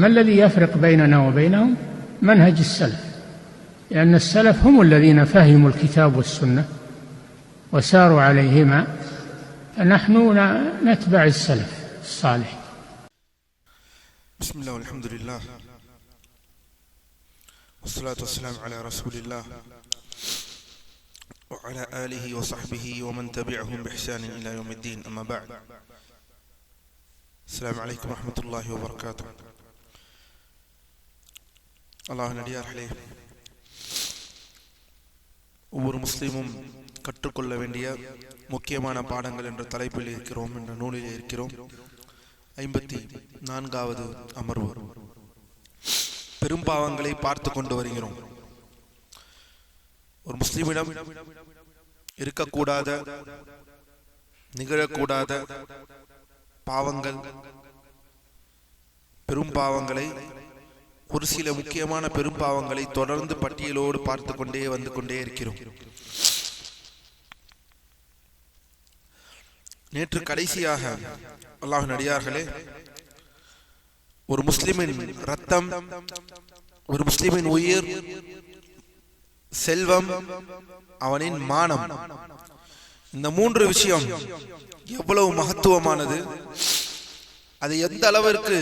ما الذي يفرق بيننا وبينهم؟ منهج السلف، لأن السلف هم الذين فهموا الكتاب والسنة وساروا عليهما، فنحن نتبع السلف الصالح. بسم الله والحمد لله والصلاة والسلام على رسول الله وعلى آله وصحبه ومن تبعهم بإحسان إلى يوم الدين. أما بعد، السلام عليكم ورحمة الله وبركاته. الله நடிகார்களே, ஒவ்வொரு முஸ்லீமும் கற்றுக்கொள்ள வேண்டிய முக்கியமான பாடங்கள் என்ற தலைப்பில் இருக்கிறோம், என்ற நூலில் இருக்கிறோம். 54வது அமர்வு. பெரும்பாவங்களை பார்த்து கொண்டு வருகிறோம். ஒரு முஸ்லிமிடம் இருக்கக்கூடாத, நிகழக்கூடாத பாவங்கள், பெரும்பாவங்களை, ஒரு சில முக்கியமான பெரும்பாவங்களை தொடர்ந்து பட்டியலோடு பார்த்து கொண்டே வந்து கொண்டே இருக்கிறோம். நேற்று கடைசியாக அல்லாஹ்வின் அடியார்களே, ஒரு முஸ்லிமின் ரத்தம், ஒரு முஸ்லிமின் உயிர், செல்வம், அவனின் மானம், இந்த மூன்று விஷயம் எவ்வளவு மகத்துவமானது, அது எந்த அளவிற்கு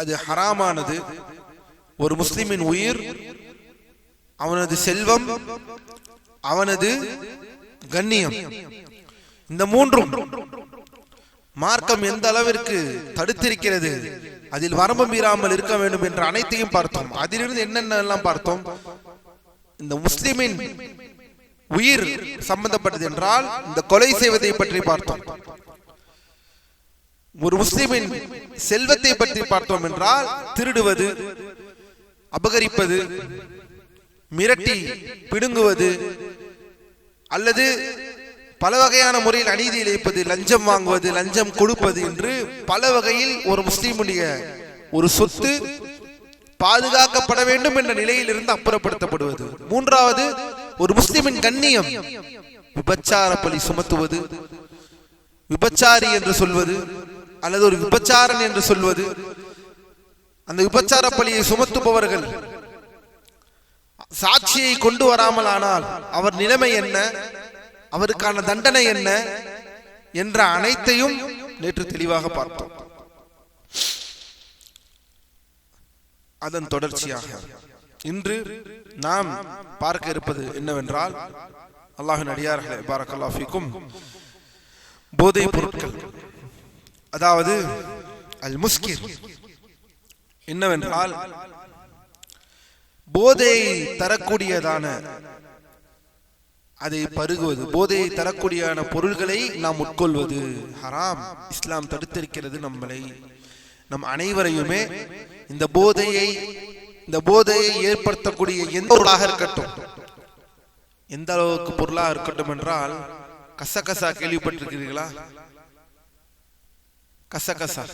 அது ஹராமானது, ஒரு முஸ்லிமின் உயிர், அவனது செல்வம், அவனது கண்ணியம், இந்த மூன்றும் மார்க்கம் எந்த அளவிற்கு தடுத்திருக்கிறது, அதில் வரம்பு மீறாமல் இருக்க வேண்டும் என்ற அனைத்தையும் பார்த்தோம். அதிலிருந்து என்னென்னலாம் பார்த்தோம்? இந்த முஸ்லிமின் உயிர் சம்பந்தப்பட்டது என்றால் இந்த கொலை செய்வதை பற்றி பார்த்தோம். ஒரு முஸ்லிமின் செல்வத்தை பற்றி பார்த்தோம் என்றால் திருடுவது, அபகரிப்பது, மிரட்டி பிடுங்குவது, அல்லது பல வகையான முறையில் அநீதி இழைப்பது, லஞ்சம் வாங்குவது, லஞ்சம் கொடுப்பது என்று பல வகையில் ஒரு முஸ்லிமுடைய ஒரு சொத்து பாதுகாக்கப்பட வேண்டும் என்ற நிலையில் இருந்து அப்புறப்படுத்தப்படுவது. மூன்றாவது, ஒரு முஸ்லிமின் கண்ணியம், விபச்சார பழி சுமத்துவது, விபச்சாரி என்று சொல்வது அல்லது ஒரு விபச்சாரன் என்று சொல்வது, அந்த விபச்சார பழியை சுமத்துபவர்கள் சாட்சியை கொண்டு வராமல் ஆனால் அவர் நிலைமை என்ன, அவருக்கான தண்டனை என்ன என்ற அனைத்தையும் நேற்று தெளிவாக பார்த்தோம். அதன் தொடர்ச்சியாக இன்று நாம் பார்க்க இருப்பது என்னவென்றால், அல்லாஹ்வின் அடியார்களே, பாரக்கல்லாஹு ஃபீக்கும், போதைப் பொருட்கள், அதாவது அல் முஸ்கிர் என்னவென்றால் போதையை தரக்கூடியதான, அதை பருகுவது, போதையை தரக்கூடியதான பொருள்களை நாம் உட்கொள்வது ஹராம். இஸ்லாம் தடுத்திருக்கிறது நம்மளை, நம் அனைவரையுமே. இந்த போதையை ஏற்படுத்தக்கூடிய எந்த பொருளாக இருக்கட்டும், எந்த அளவுக்கு பொருளாக இருக்கட்டும் என்றால், கசகசா கேள்விப்பட்டிருக்கிறீர்களா? கசகசா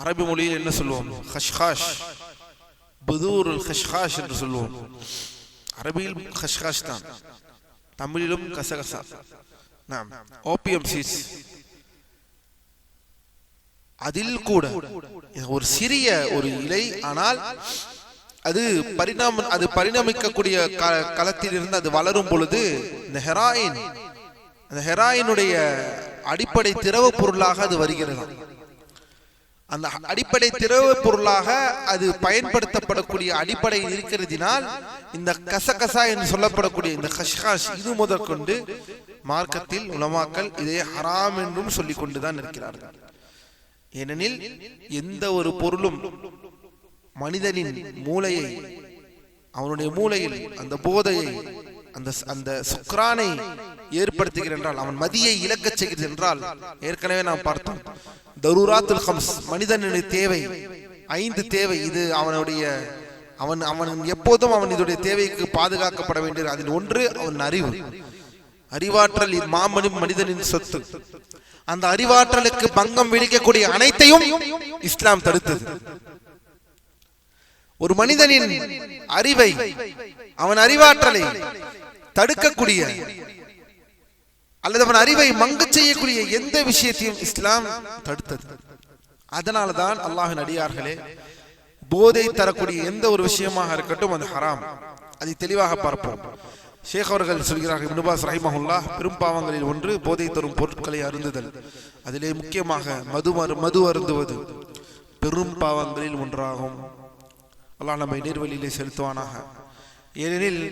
அரபி மொழியில் என்ன சொல்லுவோம்? ஹஷ்காஷ், புதூருல் ஹஷ்காஷ் என்று சொல்லுவோம். அரபியில் ஹஷ்காஷ் தான், தமிழிலும் கசகசா. நாம் ஓபியம் சீட்ஸ், அதில் கூட ஒரு சிறிய ஒரு இலை, ஆனால் அது பரிணமிக்கக்கூடிய களத்தில் இருந்து அது வளரும் பொழுது இந்த ஹெராயினுடைய அடிப்படை திரவ பொருளாக அது வருகிறது. அந்த அடிப்படை திரவ பொருளாக அது பயன்படுத்தப்படக்கூடிய அடிப்படை இருக்கிறதினால் இந்த கசகசா என்று சொல்லப்படக்கூடிய இந்த ஹஷ்காஷ், இது முதற்கொண்டு மார்க்கத்தில் உலமாக்கள் இதை ஹராம் என்றும் சொல்லிக் கொண்டுதான் இருக்கிறார்கள். ஏனெனில் எந்த ஒரு பொருளும் மனிதனின் மூளையை, அவனுடைய மூளையில் அந்த போதையை, அந்த சுக்ரானை ஏற்படுத்துகிறது என்றால், அவன் மதியை இழக்கச் செய்கிறது என்றால், ஏற்கனவே நாம் பார்த்தோம், தரூராத்துல் ஹம்ஸ், மனிதனுடைய தேவை 5 தேவை, இது அவன் எப்போதும் அவன் இதோடைய தேவைக்கு பாதுகாக்கப்பட வேண்டியது. அதில் ஒன்று அவன் அறிவாற்றல், மனிதனின் சொத்து. அந்த அறிவாற்றலுக்கு பங்கம் விளைக்கக்கூடிய அனைத்தையும் இஸ்லாம் தடுத்தது. ஒரு மனிதனின் அறிவை, அவன் அறிவாற்றலை தடுக்கக்கூடிய அல்லது அவன் அறிவை மங்கச் செய்யக்கூடிய எந்த விஷயத்தையும் இஸ்லாம் தடுத்தது. அதனால்தான் அல்லாஹ்வின் அடியார்களே, போதை தரக்கூடிய எந்த ஒரு விஷயமாக இருக்கட்டும் அது ஹராம். அதை தெளிவாக பார்ப்போம். ஷேக் அவர்கள் சொல்கிறார்கள், இப்னு பாஸ் ரஹிமஹுல்லாஹ், பெரும் பாவங்களில் ஒன்று போதை தரும் பொருட்களை அருந்துதல். அதிலே முக்கியமாக மது அருந்துவது பெரும் பாவங்களில் ஒன்றாகும். அல்லாஹ் நம்மை நேர்வழியிலே செலுத்துவானாக. ஏனெனில்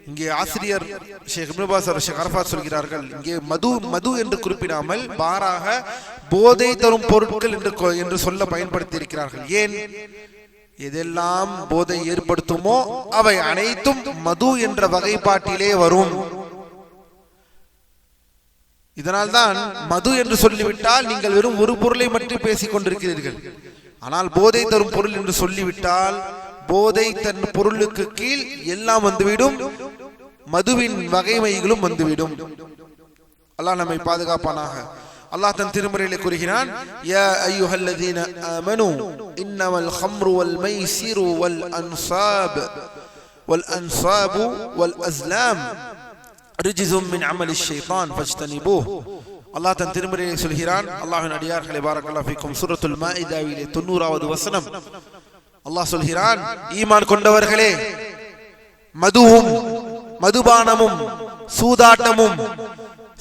இங்கே ஆசிரியர் ஷேக் இப்னு பாஸ் ஷேக் அரஃபாத் சொல்கிறார்கள், இங்கே மது என்று குறிப்பிடாமல் மாறாக போதை தரும் பொருட்கள் என்று சொல்ல பயன்படுத்தி இருக்கிறார்கள். ஏன்? எதெல்லாம் போதை ஏற்படுத்துமோ அவை அனைத்தும் மது என்ற வகைப்பாட்டிலே வரும். இதனால்தான் மது என்று சொல்லிவிட்டால் நீங்கள் வெறும் ஒரு பொருளை மட்டும் பேசிக் கொண்டிருக்கிறீர்கள். ஆனால் போதை தரும் பொருள் என்று சொல்லிவிட்டால் போதை தன் பொருளுக்கு கீழ் எல்லாம் வந்துவிடும், மதுவின் வகைமைகளும் வந்துவிடும். அல்லாஹ் நம்மை பாதுகாப்பானாக. அல்லாஹ் தன் திருமறையிலே கூறுகிறான், யா அய்யுஹல்லதீன ஆமனூ இன்னமல் ஹம்ரு வல் மைஸிரு வல் அன்ஸாபு வல் அஸ்லாம் ரிஜ்ஸும் மின் அமலிஷ் ஷைத்தான் ஃபஜ்தனிபூஹ். அல்லாஹ் தன் திருமறையிலே சொல்கிறான், அல்லாஹ்வின் அடியார்களே, பாரக்கல்லாஹு ஃபீக்கும், சூரத்துல் மாஇதாவிலே 90வது வசனம் அல்லாஹ் சொல்கிறான், ஈமான் கொண்டவர்களே, மதுவும் மதுபானமும் சூதாட்டமும்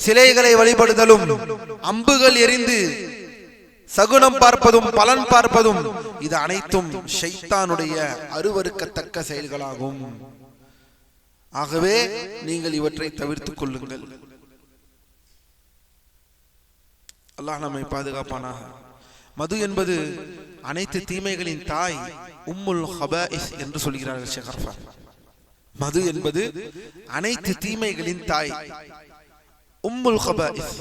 சிலைகளை வழிபடுதலும் அம்புகள் எரிந்து சகுனம் பார்ப்பதும் பலன் பார்ப்பதும் இது அனைத்தும் ஷைத்தானுடைய அருவருக்கத்தக்க செயல்களாகும். ஆகவே நீங்கள் இவற்றை தவிர்த்துக் கொள்ளுங்கள். அல்லாஹ் நம்மை பாதுகாப்பானாக. மது என்பது அனைத்து தீமைகளின் தாய், உம்முல் ஹபாயிஸ் என்று சொல்கிறார்கள் ஷேக் அரஃபாத். மது என்பது அனைத்து தீமைகளின் தாய், உம்முல் ஹபாயிஸ்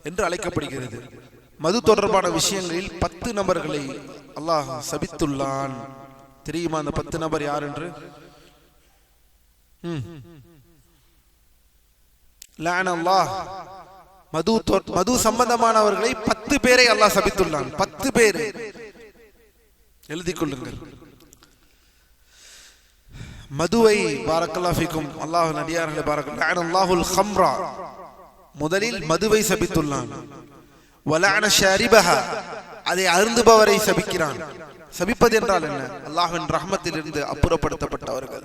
என்று அழைக்கப்படுகிறது. மது தொடர்பான விஷயங்களில் 10 நபர்களை அல்லாஹ் சபித்துள்ளான். தெரியுமா அந்த 10 நபர் யார் என்று? லஅனல்லாஹ். மது சம்பந்தமானவர்களை 10 பேரை அல்லாஹ் சபித்துள்ளான். 10 பேர் எழுதிக் கொள்ளுங்கள். மதுவை, பாரக்கல்லாஹு ஃபீக்கும், அல்லாஹ்வின் அடியார்களே, பாரக்கல்லாஹு, லஅனல்லாஹுல் ஹம்ரா, முதலில் மதுவை சபித்துள்ளான். வலஅன ஷாரிபஹா, அதை அருந்துபவரை சபிக்கிறான். சபிப்பது என்றால் என்ன? அல்லாஹ்வின் ரஹ்மத்திலிருந்து அப்புறப்படுத்தப்பட்டவர்கள்,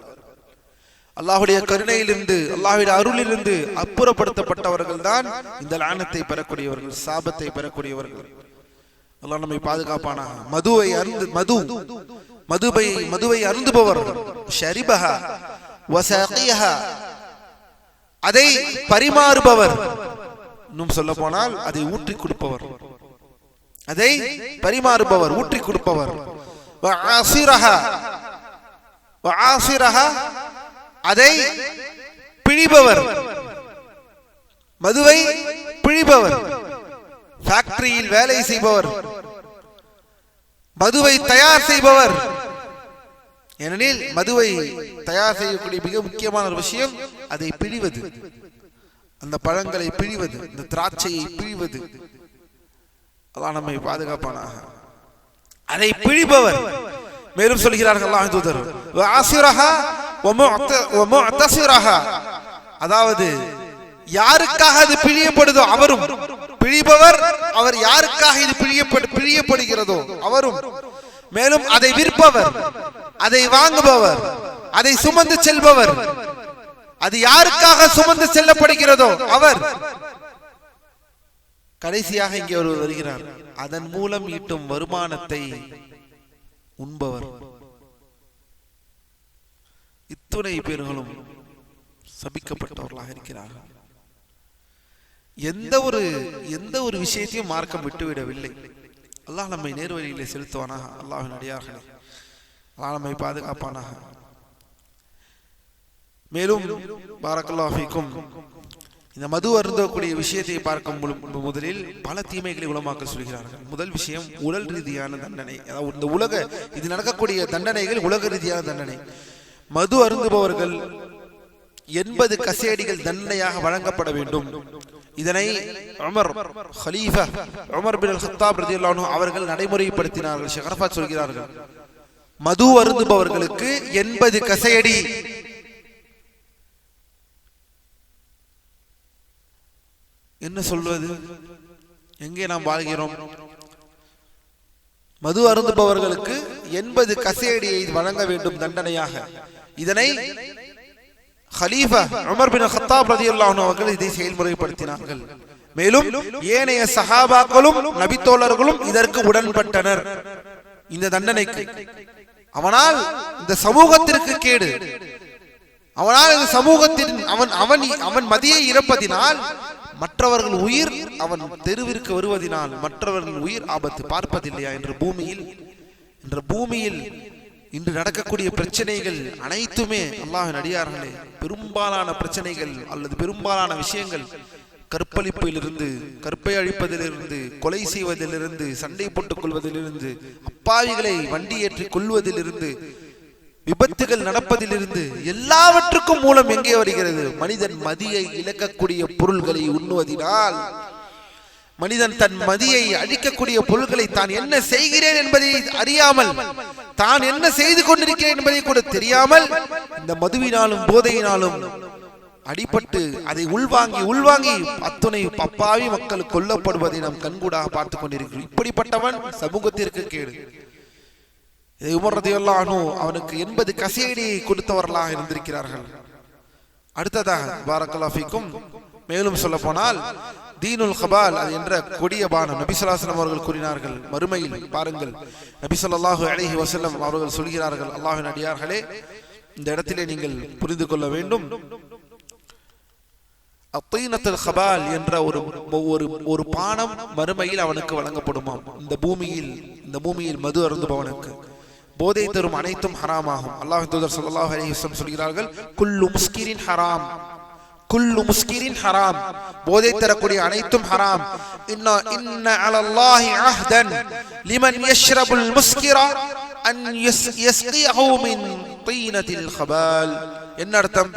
அல்லாஹ்வுடைய கருணையிலிருந்து, அல்லாஹ்வுடைய அருளிலிருந்து அப்புறப்படுத்தப்பட்டவர்கள் தான் இந்த லானத்தை பெறக்கூடியவர்கள், சாபத்தை பெறக்கூடியவர்கள். அல்லாஹ் நம்மை பாதுகாப்பானாக. மதுவை அருந்துபவர், ஷரிபஹா வஸாகிஹா, அதை பரிமாறுபவர், இன்னும் சொல்ல போனால் அதை ஊற்றி கொடுப்பவர், அதை பரிமாறுபவர், ஊற்றி கொடுப்பவர். வஆசிரஹா, அதை பிழிபவர், மதுவை பிழிபவர், ஃபேக்டரியில் வேலை செய்பவர், மதுவை தயார் செய்பவர். ஏனெனில் மதுவை தயார் செய்யக்கூடிய மிக முக்கியமான ஒரு விஷயம் அதை பிழிவது, அந்த பழங்களை பிழிவது, இந்த திராட்சையை பிழிவது. அல்லாஹ் நம்மை பாதுகாப்பானாக. அதை பிழிபவர். மேலும் சொல்கிறார்கள் அல்லாஹ் தூதர், வஆசிரஹா வமுஅதஸிரஹா, அதாவது யாருக்காக அது பிழியப்படுதோ அவரும் பிழிபவர், அவர் யாருக்காக இது பிழியப்படுகிறதோ அவரும். மேலும் அதை விற்பவர், அதை வாங்குபவர், அதை சுமந்து செல்பவர், அது யாருக்காக சுமந்து செல்லப்படுகிறதோ அவர். கடைசியாக இங்கே ஒருவர் வருகிறார், அதன் மூலம் ஈட்டும் வருமானத்தை உண்பவர். இத்துணை பேர்களும் சபிக்கப்பட்டவர்களாக இருக்கிறார்கள். எந்த ஒரு விஷயத்தையும் மார்க்கம் விட்டுவிடவில்லை. அல்லாஹ் நம்மை நேர்வழியிலே செலுத்துவானாக. அல்லாஹ்வின் அடியார்களே, அல்லாஹ் நம்மை பாதுகாப்பானாக. மேலும் பாரக்கல்லாஹு ஃபீக்கும், இந்த மது அருந்தக்கூடிய விஷயத்தை பார்க்கும் முதலில் பல தீமைகளை உலமாக்கள் சொல்கிறார்கள். முதல் விஷயம் உடல் ரீதியான தண்டனை. அதாவது இந்த இது நடக்கக்கூடிய தண்டனைகள் உலக ரீதியான தண்டனை. மது அருந்துபவர்கள் 80 கசேடிகள் தண்டனையாக வழங்கப்பட வேண்டும். இதனை ஹலீஃபா உமர் பின் அல்-கத்தாப் ரலியல்லாஹு அன்ஹு அவர்கள் நடைமுறைப்படுத்தினார்கள். ஷேக் அரஃபாத் சொல்கிறார்கள், மது அருந்துபவர்களுக்கு 80 கசையடி. என்ன சொல்வது? எங்கே நாம் வாழ்கிறோம்? மது அருந்துபவர்களுக்கு 80 கசையடியை வழங்க வேண்டும் தண்டனையாக. இதனை ஹலீஃபா உமர் பின் கத்தாப் ரலியல்லாஹு அன்ஹு அவர்கள் இதை செயல்முறைப்படுத்தினார்கள். மேலும் ஏனைய சஹாபாக்களும் நபித்தோழர்களும் இதற்கு உடன்பட்டனர். இந்த தண்டனைக்கு அவனால் இந்த சமூகத்திற்கு கேடு, அவனால் இந்த சமூகத்தின் அவன் மதியை இறப்பதினால் மற்றவர்கள் உயிர், அவன் தெருவிற்கு வருவதினால் மற்றவர்கள் உயிர் ஆபத்து பார்ப்பதில்லையா என்ற பூமியில் இன்று நடக்கக்கூடிய பிரச்சனைகள் அனைத்துமே அல்லாஹ்வின் அடியார்களே, பெரும்பாலான பிரச்சனைகள் அல்லது பெரும்பாலான விஷயங்கள் கற்பழிப்பிலிருந்து, கற்பை அழிப்பதிலிருந்து, கொலை செய்வதிலிருந்து, சண்டை போட்டுக் கொள்வதிலிருந்து, அப்பாவிகளை வண்டி ஏற்றி கொள்வதிலிருந்து, விபத்துகள் நடப்பதிலிருந்து எல்லாவற்றுக்கும் மூலம் எங்கே வருகிறது? மனிதன் மதியை இழக்கக்கூடிய பொருள்களை உண்ணுவதினால், மனிதன் தன் மதியை அழிக்கக்கூடிய பொருள்களை தான் என்ன செய்கிறேன் என்பதை அறியாமல், தான் என்ன செய்து கொண்டிருக்கிறேன் என்பதை கூட தெரியாமல் இந்த மதுவினாலும் போதையினாலும் அடிபட்டு அதை உள்வாங்கி அத்துணை அப்பாவி மக்கள் கொல்லப்படுவதை நாம் கண்கூடாக பார்த்துக் கொண்டிருக்கிறோம். இப்படிப்பட்டவன் சமூகத்திற்கு கேடு. இதை உமர் ரலியல்லாஹு அன்ஹு அவனுக்கு 80 கசையடியை கொடுத்தவர்களாக இருந்திருக்கிறார்கள். அடுத்ததாக பாரக்கல்லாஹு ஃபீக்கும், மேலும் சொல்ல போனால் தீனுல் கபால் என்ற கொடிய பானம் நபி ஸல்லல்லாஹு அலைஹி வஸல்லம் அவர்கள் கூறினார்கள். மறுமையில் பாருங்கள், நபி ஸல்லல்லாஹு அலைஹி வஸல்லம் அவர்கள் சொல்கிறார்கள், அல்லாஹ்வின் அடியார்களே, இந்த இடத்திலே நீங்கள் புரிந்து கொள்ள வேண்டும், அத்தீனத்துல் கபால் என்ற ஒரு பானம் மறுமையில் அவனுக்கு வழங்கப்படுமாம். இந்த பூமியில் மது அருந்துபவனுக்கு போதை தரும் அனைத்தும் ஹராமாகும். அல்லாஹ்வின் தூதர் ஸல்லல்லாஹு அலைஹி வஸல்லம் சொல்கிறார்கள், குல்லு முஸ்கிரின் ஹராம், குல்லு முஸ்கிரின் ஹராம், போதை தரக்கூடிய அனைத்தும் ஹராம். இன்ன அலல்லாஹி அஹ்தன் லிமன் யஷ்ரபுல் முஸ்கிரா அன் யஸ்கியஹு மின் தீனத்தில் கபால். என்ன அர்த்தம்?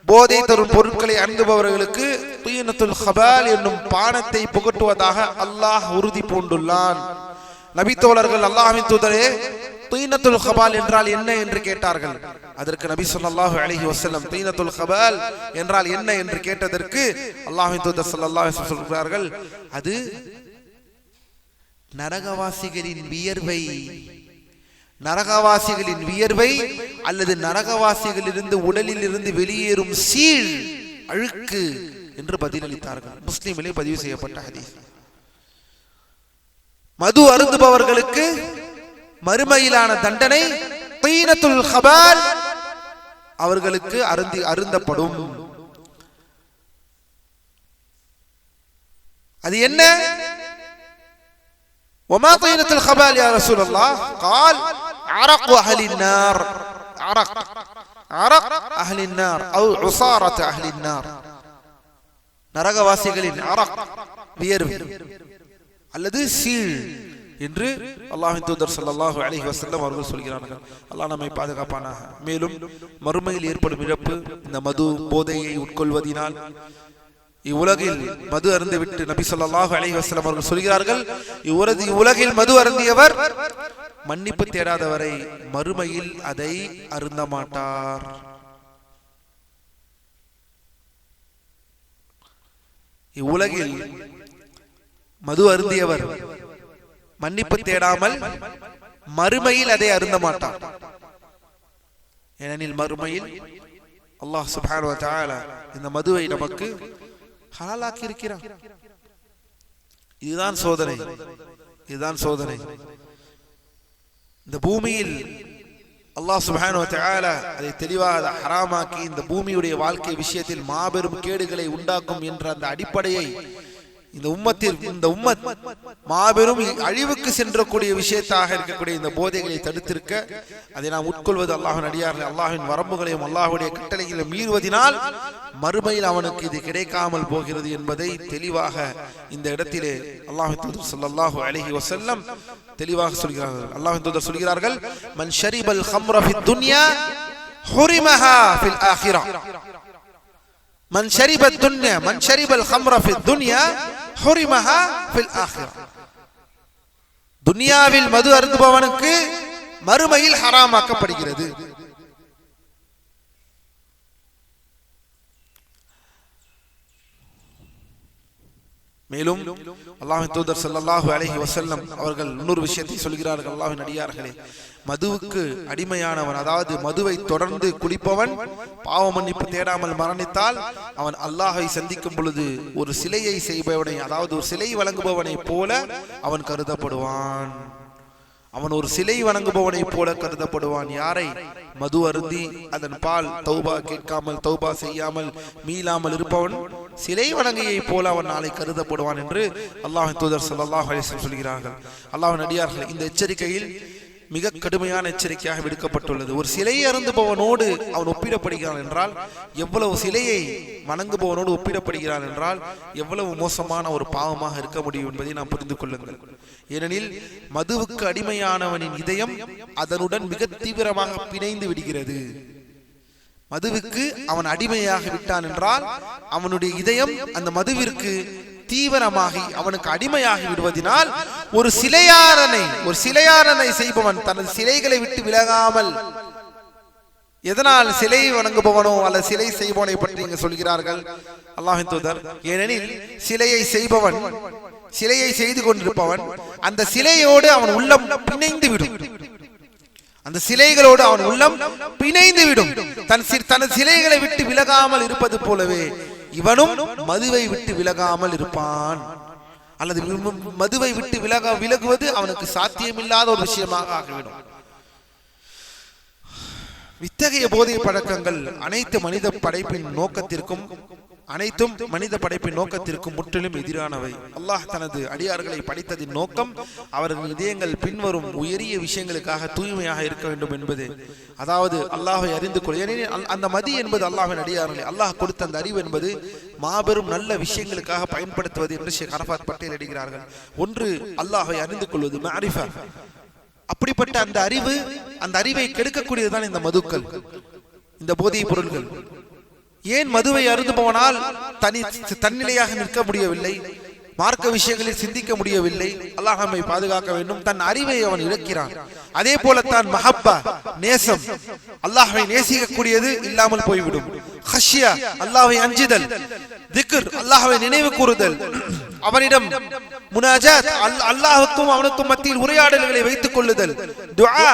போதை தரும் பொருட்களை அருந்துபவர்களுக்கு தீனத்துல் கபால் என்னும் பானத்தை புகட்டுவதாக அல்லாஹ் உறுதி பூண்டுள்ளான். நபித்தோழர்கள், அல்லாஹ்வின் தூதரே, தீனத்துல் கபால் என்றால் என்ன என்று கேட்டார்கள். அதற்கு நபி ஸல்லல்லாஹு அலைஹி வஸல்லம் தீனத்துல் கபால் என்றால் என்ன என்று கேட்டதற்கு அல்லாஹ்வின் தூதர் ஸல்லல்லாஹு அலைஹி வஸல்லம் சொல்கிறார்கள், அது நரகவாசிகளின் வியர்வை அல்லது நரகவாசிகளிலிருந்து உடலில் இருந்து வெளியேறும் சீழ் அழுக்கு என்று பதிலளித்தார்கள். முஸ்லிமிலே பதிவு செய்யப்பட்ட ஹதீஸ். மது அருந்துபவர்களுக்கு மறுமையிலான தண்டனை தீனத்துல் கபால் அவர்களுக்கு அருந்தப்படும். அது என்ன? وما طينة الخبال يا رسول الله؟ قال عرق أهل النار، عرق أهل النار أو عصارة أهل النار. நரகவாசிகளின் அரக் வியர்வை அல்லது சீழ் என்று அல்லாஹ்வின் தூதர் ஸல்லல்லாஹு அலைஹி வஸல்லம் அவர்கள் சொல்கிறார்கள். அல்லாஹ் நம்மை பாதுகாப்பானாக. மேலும் மறுமையில் ஏற்படும் இழப்பு இந்த மது போதையை உட்கொள்வதினால். இவ்வுலகில் மது அருந்திவிட்டு நபி ஸல்லல்லாஹு அலைஹி வஸல்லம் அவர்கள் சொல்கிறார்கள், இவ்வுலகில் மது அருந்தியவர் மன்னிப்பு தேடாதவரை மறுமையில் அதை அருந்த மாட்டார். இவ்வுலகில் மது அருந்தியவர் மன்னிப்பு தேடாமல் மறுமையில் அதை அருந்த மாட்டார். ஏனெனில் மறுமையில் அல்லாஹ் சுப்ஹானஹு வ தஆலா இந்த மதுவை நமக்கு ஹலாலாக்கி இருக்கிறார். இதுதான் சோதனை. இந்த பூமியில் அல்லாஹ் சுப்ஹானஹு வ தஆலா அதை தெளிவாக ஹராமாக்கி இந்த பூமியுடைய வாழ்க்கை விஷயத்தில் மாபெரும் கேடுகளை உண்டாக்கும் என்ற அந்த அடிப்படையை இந்த உம்மத் மாபெரும் அழிவுக்கு சென்றக்கூடிய விஷயத்தாக இருக்கக்கூடிய இந்த போதைகளை தடுத்திருக்க, அதை நாம் உட்கொள்வது அல்லாஹ்வின் அடியார்கள் அல்லாஹ்வின் வரம்புகளையும் அல்லாஹ்வுடைய கட்டளைகளையும் மீறுவதினால் மறுமையில் அவனுக்கு இது கிடைக்காமல் போகிறது என்பதை தெளிவாக இந்த இடத்திலே அல்லாஹ்வின் தூதர் ஸல்லல்லாஹு அலைஹி வஸல்லம் தெளிவாக சொல்கிறார்கள். அல்லாஹ்வின் தூதர் சொல்கிறார்கள், மன் ஷரிபல் ஹம்ர ஃபித் துன்யா ஹுரிமஹா ஃபில் ஆখিরাহ. من شرب الدنيا من شرب الخمر في الدنيا حرمها في الآخرة. துன்யாவில் மது அருந்துபவனுக்கு மறுமையில் ஹராமாக்கப்படுகிறது. மேலும் அல்லாஹ்வின் தூதர் ஸல்லல்லாஹு அலைஹி வஸல்லம் அவர்கள் இன்னொரு விஷயத்தை சொல்கிறார்கள். அல்லாஹ்வின் அடியார்களே, மதுவுக்கு அடிமையானவன், அதாவது மதுவை தொடர்ந்து குடிப்பவன் பாவ மன்னிப்பு தேடாமல் மரணித்தால் அவன் அல்லாஹை சந்திக்கும் பொழுது ஒரு சிலையை செய்பவனை, அதாவது ஒரு சிலை வழங்குபவனை போல அவன் கருதப்படுவான். அவன் ஒரு சிலை வணங்குபவனை போல கருதப்படுவான். யாரை? மது அருந்தி அதன் பால் தௌபா கேட்காமல் தௌபா செய்யாமல் மீளாமல் இருப்பவன் சிலை வணங்கியை போல அவன் நாளை கருதப்படுவான் என்று அல்லாஹ்வின் தூதர் ஸல்லல்லாஹு அலைஹி வஸல்லம் சொல்கிறார்கள். அல்லாஹ்வின் அடியார்கள், இந்த எச்சரிக்கையில் மிக கடுமையான எச்சரிக்கையாக விடுக்கப்பட்டுள்ளது. ஒரு சிலையை அருந்துபவனோடு அவன் ஒப்பிடப்படுகிறான் என்றால், எவ்வளவு சிலையை வணங்குபவனோடு ஒப்பிடப்படுகிறான் என்றால் எவ்வளவு மோசமான ஒரு பாவமாக இருக்க முடியும் என்பதை நாம் புரிந்து கொள்ளுங்கள். ஏனெனில் மதுவுக்கு அடிமையானவனின் இதயம் அதனுடன் மிக தீவிரமாக பிணைந்து விடுகிறது. மதுவுக்கு அவன் அடிமையாக விட்டான் என்றால் அவனுடைய இதயம் அந்த மதுவிற்கு தீவிரமாகி அவனுக்கு அடிமையாகி விடுவதனால் ஒரு சிலையாரனை செய்பவன் தனது சிலைகளை விட்டு விலகாமல், எதனால் சிலை வணங்குபவனோ அல்லது சிலை செய்பவனை பற்றி இங்கு சொல்கிறார்கள் அல்லாஹ்வின் தூதர். ஏனெனில் சிலையை செய்பவன், சிலையை செய்து கொண்டிருப்பவன் அந்த சிலையோடு அவன் உள்ளம் பிணைந்து விடும். அந்த சிலைகளோடு அவன் உள்ளம் பிணைந்து விடும். தனது சிலைகளை விட்டு விலகாமல் இருப்பது போலவே இவனும் மதுவை விட்டு விலகாமல் இருப்பான். அல்லது மதுவை விட்டு விலகுவது அவனுக்கு சாத்தியமில்லாத ஒரு விஷயமாக ஆகிவிடும். இத்தகைய போதை பழக்கங்கள் அனைத்தும் மனித படைப்பின் நோக்கத்திற்கும் முற்றிலும் எதிரானவை. அல்லாஹ் தனது அடியார்களை படைத்ததின் நோக்கம் அவர்கள் இதயங்கள் பின்வரும் உயரிய விஷயங்களுக்காக தூய்மையாக இருக்க வேண்டும் என்பது. அதாவது அல்லாஹை அறிந்து கொள். அந்த மதி என்பது அல்லாஹ்வின் அடியார்களை அல்லாஹ் கொடுத்த அந்த அறிவு என்பது மாபெரும் நல்ல விஷயங்களுக்காக பயன்படுத்துவது என்று ஷேக் அரஃபாத் பட்டேல் எடுக்கிறார்கள். ஒன்று, அல்லாஹை அறிந்து கொள்வது மஅரிஃபா. அப்படிப்பட்ட அந்த அறிவை கெடுக்கக்கூடியதுதான் இந்த மதுக்கள், இந்த போதை பொருள்கள். ஏன் மதுவை அருந்துபவனால் தன்னிலையாக நிற்க முடியவில்லை, மார்க்க விஷயங்களில் சிந்திக்க முடியவில்லை? அல்லாஹ் நம்மை பாதுகாக்க வேண்டும். தன் அறிவை அவன் இழக்கிறான். அதே போல தான் மஹப்பா, நேசம், அல்லாஹ்வை நேசிக்கக்கூடியது இல்லாமல் போய்விடும். ஹஷ்யா, அல்லாஹ்வை அஞ்சுதல், திக்ர், அல்லாஹ்வை நினைவு கூறுதல், அவனிடம் முனாஜாத், அல்லாஹ்வுக்கும் அவனுக்கும் மத்தியில் உரையாடல்களை வைத்துக் கொள்ளுதல், துஆ,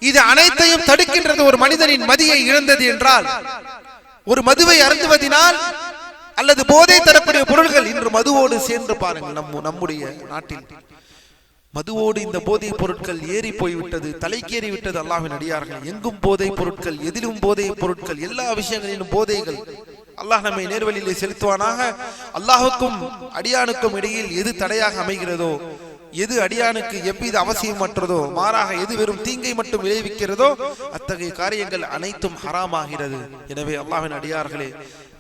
இது அனைத்தையும் தடுக்கின்றது. ஒரு மனிதனின் மதியை இழந்தது என்றால், ஒரு மதுவை அருந்துவதினால் அல்லது போதை தரக்கூடிய பொருள்கள், இன்று மதுவோடு சேர்ந்து பாருங்கள், நம்முடைய நாட்டில் மதுவோடு இந்த போதை பொருட்கள் ஏறி போய்விட்டது, தலைக்கேறி விட்டது. அல்லாஹ்வின் அடியார்கள், எங்கும் போதை பொருட்கள், எதிலும் போதை பொருட்கள், எல்லா விஷயங்களிலும் போதைகள். அல்லாஹ் நம்மை நேர்வழியிலே செலுத்துவானாக. அல்லாஹுக்கும் அடியானுக்கும் இடையில் எது தடையாக அமைகிறதோ, எது அடியானுக்கு எவ்வித அவசியமற்றதோ, மாறாக எது வெறும் தீங்கை மட்டும் விளைவிக்கிறதோ, அத்தகைய காரியங்கள் அனைத்தும் ஹராமாகிறது. எனவே அல்லாஹ்வின் அடியார்களே,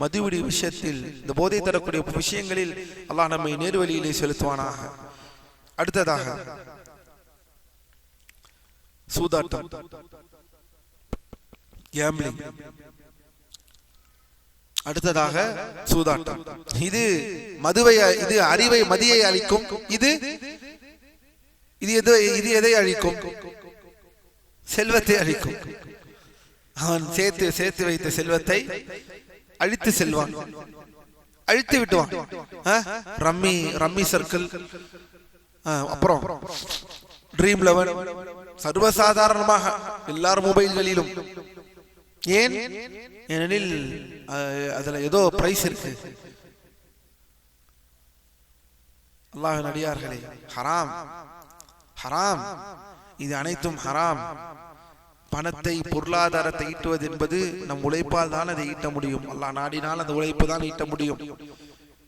மதுவிடி விஷயத்தில், இந்த போதை தரக்கூடிய விஷயங்களில் அல்லாஹ் நம்மை நேர்வழியிலே செலுத்துவானாக. அடுத்ததாக சூதாட்டம், கேம்பிளிங். அடுத்ததாக சூதாட்டம். இது மதியை அளிக்கும். இது எதை அழிக்கும்? செல்வத்தை அழிக்கும். அவன் சேர்த்து வைத்த செல்வத்தை அழித்து செல்வான், அழித்து விட்டுவான். ரம்மி சர்க்கிள், அப்புறம் ட்ரீம் 11, சர்வசாதாரணமாக எல்லார் மொபைல்களிலும். ஏன்? ஏனெனில் அதுல ஏதோ பிரைஸ் இருக்கு. அல்லாஹ்வின் அடியார்களே, ஹராம், இது அனைத்தும் ஹராம். பணத்தை, பொருளாதாரத்தை ஈட்டுவது என்பது நம் உழைப்பால் தான் அதை ஈட்ட முடியும். அல்லாஹ் நாடினால் அந்த உழைப்பு தான் ஈட்ட முடியும்,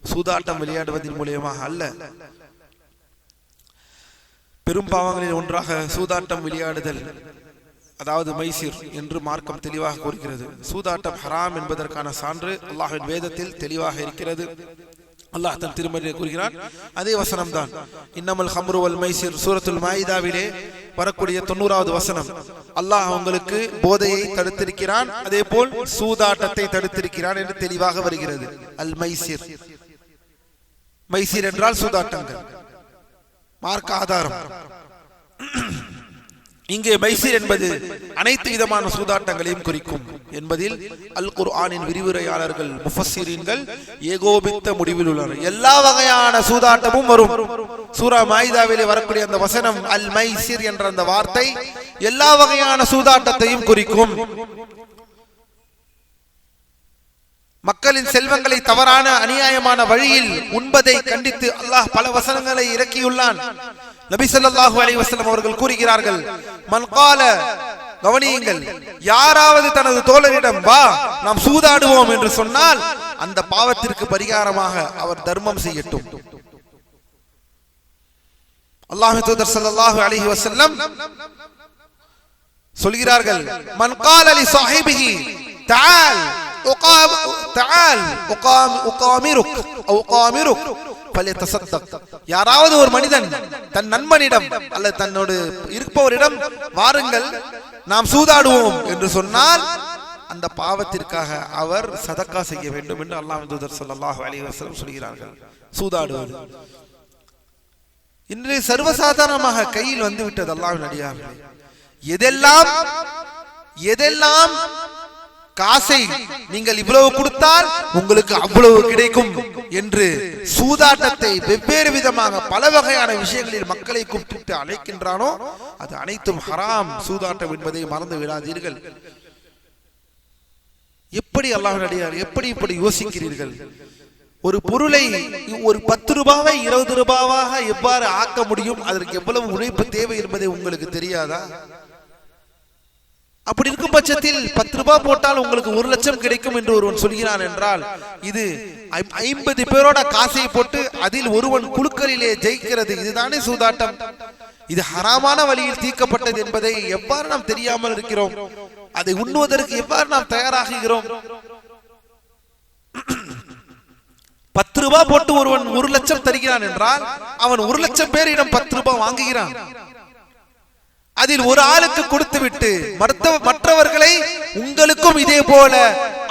சூதாட்டம் விளையாடுவதன் மூலியமாக அல்ல. பெரும் பாவங்களில் ஒன்றாக சூதாட்டம் விளையாடுதல், அதாவது மைசிர் என்று மார்க்கம் தெளிவாக கூறுகிறது. சூதாட்டம் ஹராம் என்பதற்கான சான்று அல்லாஹ்வின் வேதத்தில் தெளிவாக இருக்கிறது. அல்லாஹ் தன் திருமறையில் கூறுகிறான், அதே வசனம் தான். இன்னமல் ஹம்ரு வல் மைசிர், சூரத்துல் மாயிதாவிலே வரக்கூடிய 90வது வசனம். அல்லாஹ் உங்களுக்கு போதையை தடுத்திருக்கிறான், அதே போல் சூதாட்டத்தை தடுத்திருக்கிறான் என்று தெளிவாக வருகிறது. அல் மைசிர், மைசிர் என்றால் சூதாட்டங்கள், மார்க்க ஆதாரம். இங்கே மைசீர் என்பது அனைத்து விதமான சூதாட்டங்களையும் குறிக்கும் என்பதில் அல் குர்ஆனின் விரிவுரையாளர்கள் முஃபஸ்ஸிரீன்கள் ஏகோபித்த முடிவில் உள்ளனர். எல்லா வகையான சூதாட்டமும் வரும். சூரா மாயிதாவிலே வரக்கூடிய அந்த வசனம் அல் மைசீர் என்ற அந்த வார்த்தை எல்லா வகையான சூதாட்டத்தையும் குறிக்கும். மக்களின் செல்வங்களை தவறான அநியாயமான வழியில் உண்பதை கண்டித்து அல்லாஹ் பல வசனங்களை இறக்கியுள்ளான். நபி ஸல்லல்லாஹு அலைஹி வஸல்லம் அவர்கள் கூறுகிறார்கள், மன் கால, கவனியுங்கள், யாராவது தனது தோழரிடம் வா நாம் சூதாடுவோம் என்று சொன்னால் அந்த பாவத்திற்கு பரிகாரமாக அவர் தர்மம் செய்யட்டும். அல்லாஹ்வின் தூதர் ஸல்லல்லாஹு அலைஹி வஸல்லம் சொல்கிறார்கள், மன் கால லி ஸாஹிபிஹி தஆல் யாராவது ஒரு மனிதன் தன் நண்பனிடம் அல்லது தன்னோடு இருப்பவரிடம் வாருங்கள் நாம் சூதாடுவோம் என்று சொன்னால் அந்த பாவத்திற்காக அவர் சதக்கா செய்ய வேண்டும் என்று அல்லாஹ்வின் தூதர் ஸல்லல்லாஹு அலைஹி வஸல்லம் சொல்கிறார்கள். சூதாடுவது இன்று சர்வசாதாரணமாக கையில் வந்து விட்டது. அல்லாஹ்வின் அடியார்களே, எதெல்லாம் காசை நீங்கள் இவ்வளவு கொடுத்தால் உங்களுக்கு அவ்வளவு கிடைக்கும் என்று சூதாட்டத்தை வெவ்வேறு விதமாக பல வகையான விஷயங்களில் மக்களை கூப்பிட்டு அழைக்கின்றானோ அது அனைத்தும் ஹராம் சூதாட்டம் என்பதை மறந்து விடாதீர்கள். எப்படி அல்லாஹ்வின் அடியார் எப்படி இப்படி யோசிக்கிறீர்கள்? ஒரு பொருளை ஒரு 10 ரூபாவை 20 ரூபாவாக எவ்வாறு ஆக்க முடியும்? அதற்கு எவ்வளவு உழைப்பு தேவை என்பதை உங்களுக்கு தெரியாதா? அப்படி இருக்கும் பட்சத்தில் 10 ரூபாய் போட்டால் உங்களுக்கு 1 லட்சம் கிடைக்கும் என்று ஒருவன் சொல்கிறான் என்றால் இது 50 பேரோட காசை போட்டு அதில் ஒருவன் குழுக்களிலே ஜெயிக்கிறது. இதுதானே சூதாட்டம். இது ஹராமான வழியில் தீர்க்கப்பட்டது என்பதை எவ்வாறு நாம் தெரியாமல் இருக்கிறோம்? அதை உண்ணுவதற்கு எவ்வாறு நாம் தயாராகிறோம்? 10 ரூபாய் போட்டு ஒருவன் 1 லட்சம் தருகிறான் என்றால் அவன் 1 லட்சம் பேரிடம் 10 ரூபாய் வாங்குகிறான். அதில் ஒரு ஆளுக்கு கொடுத்துவிட்டு மற்றவர்களை உங்களுக்கும் இதே போல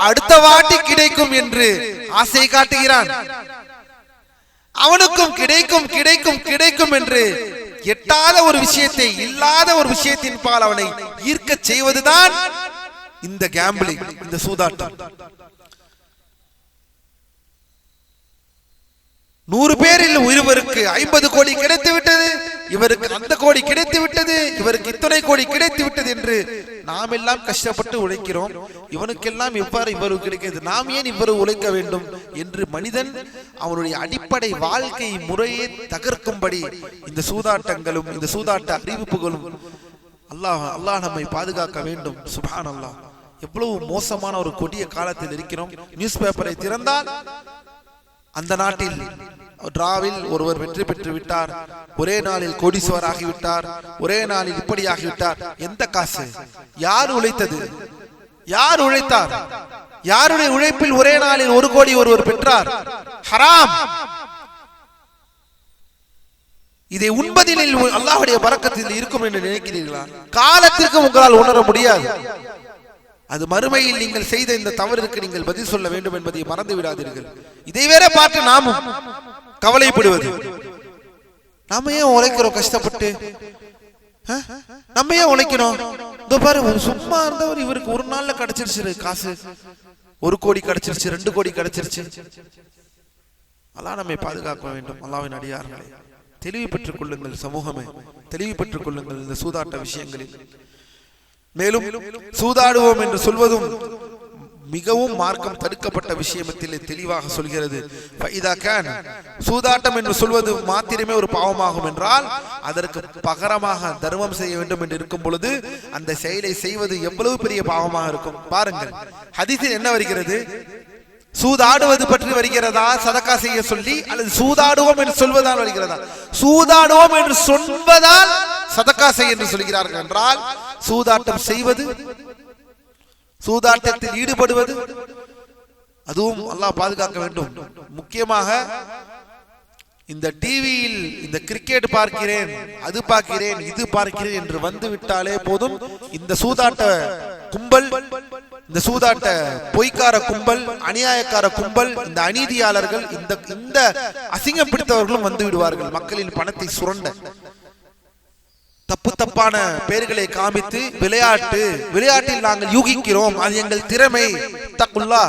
அடுத்த வாட்டி கிடைக்கும் என்று ஆசை காட்டுகிறான். அவனுக்கும் கிடைக்கும் கிடைக்கும் கிடைக்கும் என்று எட்டாத ஒரு விஷயத்தை, இல்லாத ஒரு விஷயத்தின் பால் அவனை ஈர்க்க செய்வதுதான் இந்த கேம்பிளிங், இந்த சூதாட்டம். 100 பேரில் ஒருவருக்கு 50 கோடி கிடைத்து விட்டது, இவருக்கு அந்த கோடி கிடைத்து விட்டது, இவருக்கு இத்தனை கோடி கிடைத்து விட்டது என்று நாம் எல்லாம் கஷ்டப்பட்டு உழைக்கிறோம். இவனுக்கெல்லாம் எவ்வாறு இவ்வளவு கிடைக்கிறது, நாம் ஏன் இவ்வளவு உழைக்க வேண்டும் என்று மனிதன் அவனுடைய அடிப்படை வாழ்க்கை முறையை தகர்க்கும்படி இந்த சூதாட்டங்களும் இந்த சூதாட்ட அறிவிப்புகளும். அல்லாஹ் நம்மை பாதுகாக்க வேண்டும். சுப்ஹானல்லாஹ், எவ்வளவு மோசமான ஒரு கொடிய காலத்தில் இருக்கிறோம். நியூஸ் பேப்பரை திறந்தால் அந்த நாட்டில் டிராவில் ஒருவர் வெற்றி பெற்று விட்டார், ஒரே நாளில் கோடீஸ்வரர் ஆகிவிட்டார், ஒரே நாளில் இப்படி ஆகிவிட்டார். எந்த காசு? யார் உழைத்தது? யார் உழைத்தார்? யாருடைய உழைப்பில் ஒரே நாளில் 1 கோடி ஒருவர் பெற்றார்? ஹராம். இதை உண்பதில் அல்லாஹ்வுடைய பரக்கத்தில் இருக்கும் என்று நினைக்கிறீர்களா? காலத்திற்கு உங்களால் உணர முடியாது. அது மறுமையில் நீங்கள் செய்த இந்த தவறுக்கு நீங்கள் பதில் சொல்ல வேண்டும் என்பதை மறந்து விடாதீர்கள். இதை வேற பார்த்து நாமும் கவலைப்படுவது. நாம ஏன் உழைக்கிறோம் கஷ்டப்பட்டு? நம்ம ஏன் உழைக்கிறோம்? இதோ பாரு, சும்மா இருந்தவர் இவருக்கு ஒரு நாள்ல கிடைச்சிருச்சு காசு, 1 கோடி கிடைச்சிருச்சு, 2 கோடி கிடைச்சிருச்சு. அல்லாஹ் நம்மை பாதுகாக்க வேண்டும். அல்லாஹ்வின் அடியார்களே, தெளிவு பெற்றுக் கொள்ளுங்கள். சமூகமே தெளிவு பெற்றுக் கொள்ளுங்கள் இந்த சூதாட்ட விஷயங்களில். மேலும் சூதாடுவோம் என்று சொல்வதும் மிகவும் மார்க்கம் தடுக்கப்பட்ட விஷயத்திலே தெளிவாக சொல்கிறது. சூதாட்டம் என்று சொல்வது மாத்திரமே ஒரு பாவமாகும் என்றால் அதற்கு பகரமாக தர்மம் செய்ய வேண்டும் என்று இருக்கும் பொழுது அந்த செயலை செய்வது எவ்வளவு பெரிய பாவமாக இருக்கும் பாருங்கள். ஹதீஸில் என்ன வருகிறது? சூதாடுவது பற்றி வருகிறதா, சதக்கா செய்ய சொல்லி, அல்லது சூதாடுவோம் என்று சொல்வதால் வருகிறதா? சூதாடுவோம் என்று சொல்வதால் சதக்கா செய்ய என்று சொல்கிறார்கள் என்றால் சூதாட்டம் செய்வது, சூதாட்டத்தில் ஈடுபடுவது, அதுவும் அல்லாஹ் பாதுகாக்க வேண்டும். முக்கியமாக இந்த டிவியில் இந்த கிரிக்கெட் பார்க்கிறேன், அது பார்க்கிறேன், இது பார்க்கிறேன் என்று வந்து விட்டாலே போதும் இந்த சூதாட்ட கும்பல், இந்த சூதாட்ட பொய்க்கார கும்பல், அநியாயக்கார கும்பல், இந்த அநீதியாளர்கள், இந்த அசிங்கம் பிடித்தவர்களும் வந்து விடுவார்கள் மக்களின் பணத்தை சுரண்ட. தப்பு தப்பான பெயர்களை காமித்து விளையாட்டில் நாங்கள் யூகிக்கிறோம், அது எங்கள் திறமை. தக்குல்லா,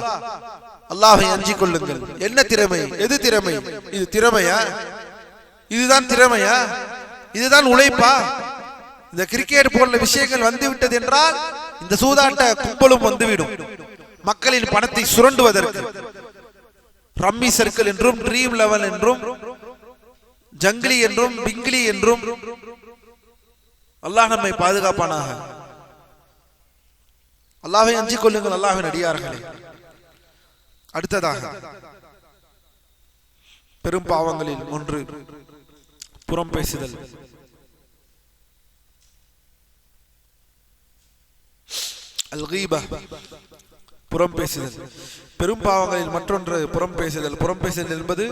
அல்லாஹ்வை அஞ்சிக் கொள்ளுங்கள். என்ன திறமை? எது திறமை? இது திறமையா? இதுதான் திறமையா? இதுதான் உழைப்பா? இந்த கிரிக்கெட் போன்ற விஷயங்கள் வந்துவிட்டது என்றால் இந்த சூதாட்ட கும்பலும் வந்துவிடும். மக்களின் பணத்தை சுரண்டுவதற்கு ரம்மி சர்க்கிள் என்றும், ட்ரீம் லெவல் என்றும், ஜங்கிலி என்றும், பிங்கிலி என்றும். அல்லாஹ் நம்மை பாதுகாப்பானாக. அல்லாஹ்வை அஞ்சிக் கொள்ளுங்கள் அல்லாஹ்வின் அடியார்களே. அடுத்ததாக பெரும் பாவங்களில் ஒன்று புறம் பேசுதல். அல்-கீபா, புறம் பேசுதல். பெரும் பாவங்களில் மற்றொன்று புறம் பேசுதல். புறம் பேசுதல் என்பது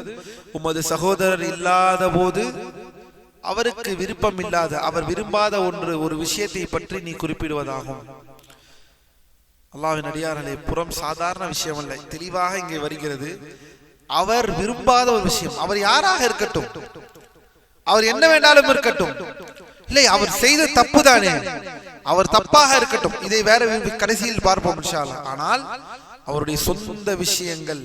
உமது சகோதரர் இல்லாத போது அவருக்கு விருப்பம் இல்லாத, அவர் விரும்பாத ஒரு விஷயத்தை பற்றி நீ குறிப்பிடுவதாகும். அல்லாஹ்வின் அடியார்களே, புறம் சாதாரண விஷயம் அல்ல. தெளிவாக இங்கே வருகிறது. அவர் விரும்பாத ஒரு விஷயம், அவர் யாராக இருக்கட்டும், அவர் என்ன வேண்டாலும் இருக்கட்டும், இல்லை அவர் செய்த தப்பு தானே, அவர் தப்பாக இருக்கட்டும், இதை வேற கடைசியில் பார்ப்போம் இன்ஷா அல்லாஹ். ஆனால் அவருடைய சொந்த விஷயங்கள்,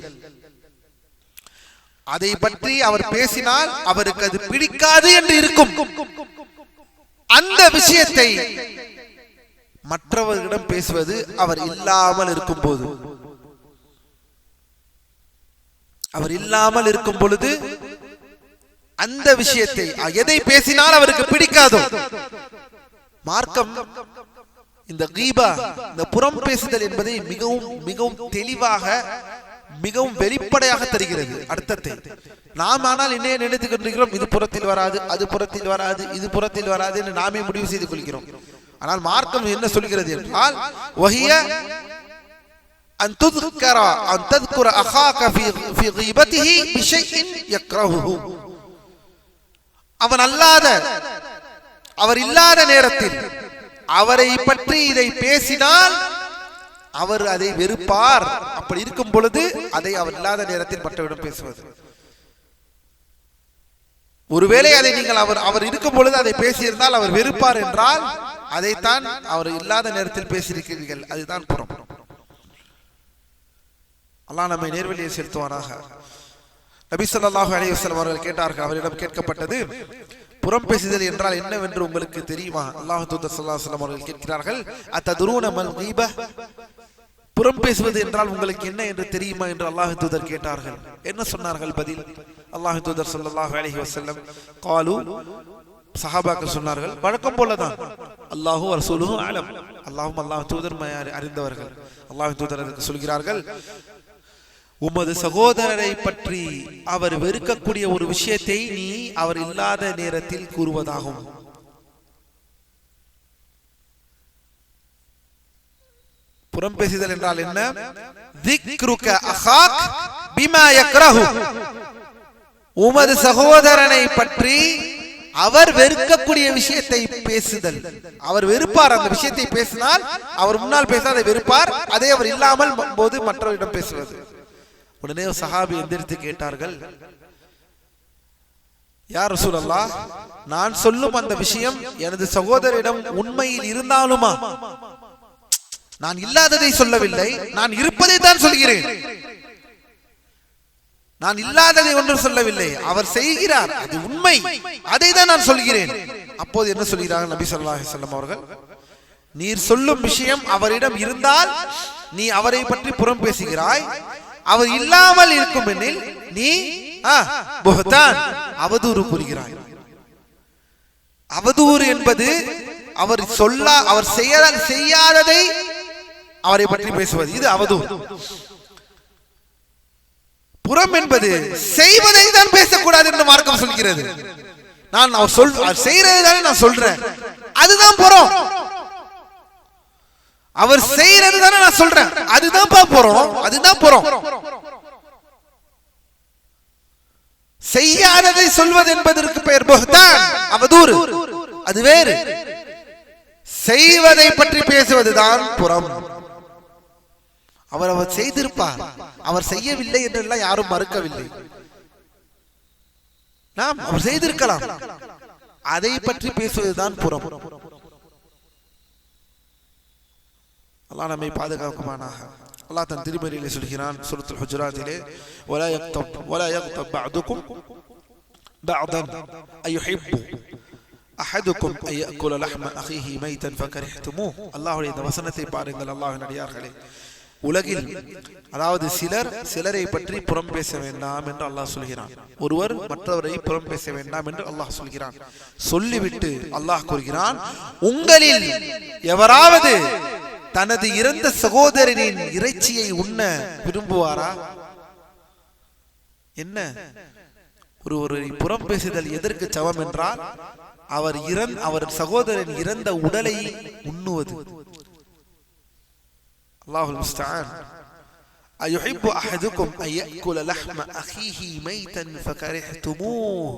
அதை பற்றி அவர் பேசினால் அவருக்கு அது பிடிக்காது என்று இருக்கும். அந்த விஷயத்தை மற்றவர்களிடம் பேசுவது அவர் இல்லாமல் இருக்கும் போது, அவர் இல்லாமல் இருக்கும் பொழுது அந்த விஷயத்தை, எதை பேசினால் அவருக்கு பிடிக்காதோ, மார்க்கம் இந்த கீபா, இந்த புறம் பேசுதல் என்பதை மிகவும் மிகவும் தெளிவாக, மிகவும் வெளிப்படையாக தருகிறது அர்த்தத்தை. நாம் ஆனால் என்ன நினைத்துக் கொண்டிருக்கிறோம், இது புறத்தில் வராது, அது புறத்தில் வராது, இது புறத்தில் வராது என்று நாமே முடிவு செய்து கொள்கிறோம். ஆனால் மார்க்கம் என்ன சொல்கிறது என்றால், வஹிய அன் துذكر அன் تذكر اخاك في غيبته بشيء يكرهه. அவர் இல்லாத நேரத்தில் அவரை பற்றி இதை பேசினால் அவர் அதை வெறுப்பார். அப்படி இருக்கும் பொழுது அதை அவர் இல்லாத நேரத்தில் மற்றவரிடம் பேசுவது. ஒருவேளை அதை நீங்கள் அவர் இருக்கும் பொழுது அதை பேசியிருந்தால் அவர் வெறுப்பார் என்றால் அதைத்தான் அவர் இல்லாத நேரத்தில் பேசியிருக்கிறீர்கள், அதுதான் புறம். அல்லாஹ் நம்மை நேர்வழியை செலுத்துவானாக. நபி ஸல்லல்லாஹு அலைஹி வஸல்லம் அவர்கள் கேட்டார்கள், அவரிடம் கேட்கப்பட்டது, புறம் பேசுதல் என்றால் என்னவென்று உங்களுக்கு தெரியுமா? அல்லாஹ் தூதர் ஸல்லல்லாஹு அலைஹி வஸல்லம் அவர்கள் கேட்கிறார்கள், அத்ததுரூன மல் கீபா, புறம் பேசுவது என்றால் உங்களுக்கு என்ன என்று தெரியுமா என்று அல்லாஹ் தூதர் கேட்டார்கள். என்ன சொன்னார்கள் பதில்? அல்லாஹ் தூதர் ஸல்லல்லாஹு அலைஹி வஸல்லம் காலு, சஹாபாக்கள் சொன்னார்கள், வழக்கம் போலதான், அல்லாஹு வ ரசூலுஹு அலம், அல்லாஹ்வும் அல்லாஹ் தூதர் அறிந்தவர்கள். அல்லாஹ் தூதர் அதற்கு சொல்கிறார்கள், உமது சகோதரரை பற்றி அவர் வெறுக்கக்கூடிய ஒரு விஷயத்தை நீ அவர் இல்லாத நேரத்தில் கூறுவதாகும். புறம் பேசுதல் என்றால் என்ன? ذِكْرُكَ أَخَاكَ بِمَا يَكْرَهُ. உமது சகோதரனை பற்றி அவர் வெறுக்கக்கூடிய விஷயத்தை பேசுதல். அவர் வெறுப்பார், அந்த விஷயத்தை பேசினால் அவர் முன்னால் பேச அதை வெறுப்பார், அதே அவர் இல்லாமல் போது மற்றவரிடம் பேசுவது. உடனே சஹாபி எந்திரித்து கேட்டார்கள், யா ரசூலல்லாஹ், நான் சொல்லும் அந்த விஷயம் எனது சகோதரிடம் உண்மையில் இருந்தாலுமா? நான் இல்லாததை சொல்லவில்லை, நான் இருப்பதை தான் சொல்கிறேன். நான் இல்லாததை ஒன்றும் சொல்லவில்லை, அவர் செய்கிறார், அது உண்மை, அதை தான் நான் சொல்கிறேன். அப்போது என்ன சொல்கிறார்கள் நபி ஸல்லல்லாஹு அலைஹி வஸல்லம் அவர்கள்? நீர் சொல்லும் விஷயம் அவரிடம் இருந்தால் நீ அவரை பற்றி புறம் பேசுகிறாய், அவர் இல்லாமல் இருக்கும் எனில் நீ புஹ்தான், அவதூறு கூறுகிறாய். அவதூறு என்பது அவர் செய்யாததை அவரை பற்றி பேசுவது, இது அவதூறு. புறம் என்பது செய்வதை தான் பேசக்கூடாது என்று மார்க்கம் சொல்கிறது. நான் அவர் செய்யறது தானே நான் சொல்றேன், அதுதான் புறம். அவர் செய்யறது தானே நான் சொல்றேன், அதுதான் புறம், அதுதான் புறம். செய்யாததை சொல்வது என்பதற்கு பெயர் புஹ்தான், அவதூறு, அது வேறு. செய்வதை பற்றி பேசுவதுதான் புறம். அவர் செய்திருப்பார், அவர் செய்யவில்லை என்றெல்லாம் யாரும் மறுக்கவில்லை. நாம் அவர் செய்திருக்கலாம், அதை பற்றி பேசுவதுதான் புறம். அல்லாஹ் நம்மை பாதுகாக்குமானாக. அல்லாஹ் தன் திருமறையிலே சொல்கிறான் சூரத்துல் ஹுஜராத்திலே, வலா யக்தப் பஅதுகும் பஅதன் அயுஹிப்பு அஹதுக்கும் அயக்குல லஹ்ம அஹீஹி மைதன் ஃபகரிஹ்துமூ. அல்லாஹ்வுடைய இந்த வசனத்தை பாருங்கள் அல்லாஹ்வின் அடியார்களே. உலகில் அதாவது சிலரை பற்றி புறம் பேச வேண்டாம் என்று அல்லாஹ் சொல்கிறான். ஒருவர் மற்றவரை புறம் பேச வேண்டாம் என்று அல்லாஹ் சொல்கிறான். சொல்லிவிட்டு அல்லாஹ் கூறுகிறான், உங்களில் எவராவது தனது இறந்த சகோதரனின் இறைச்சியை உண்ண விரும்புவாரா? என்ன ஒரு புறம் பேசுதல் எதற்கு சமம் என்றால், அவர் சகோதரன் இறந்த உடலை உண்ணுவது. அல்லாஹுல் முஸ்தஆன். அயுஹிப்பு அஹதுக்கும் அயக்குல லஹ்ம அஹீஹி மைதன் ஃபகரிஹ்துமூஹ்.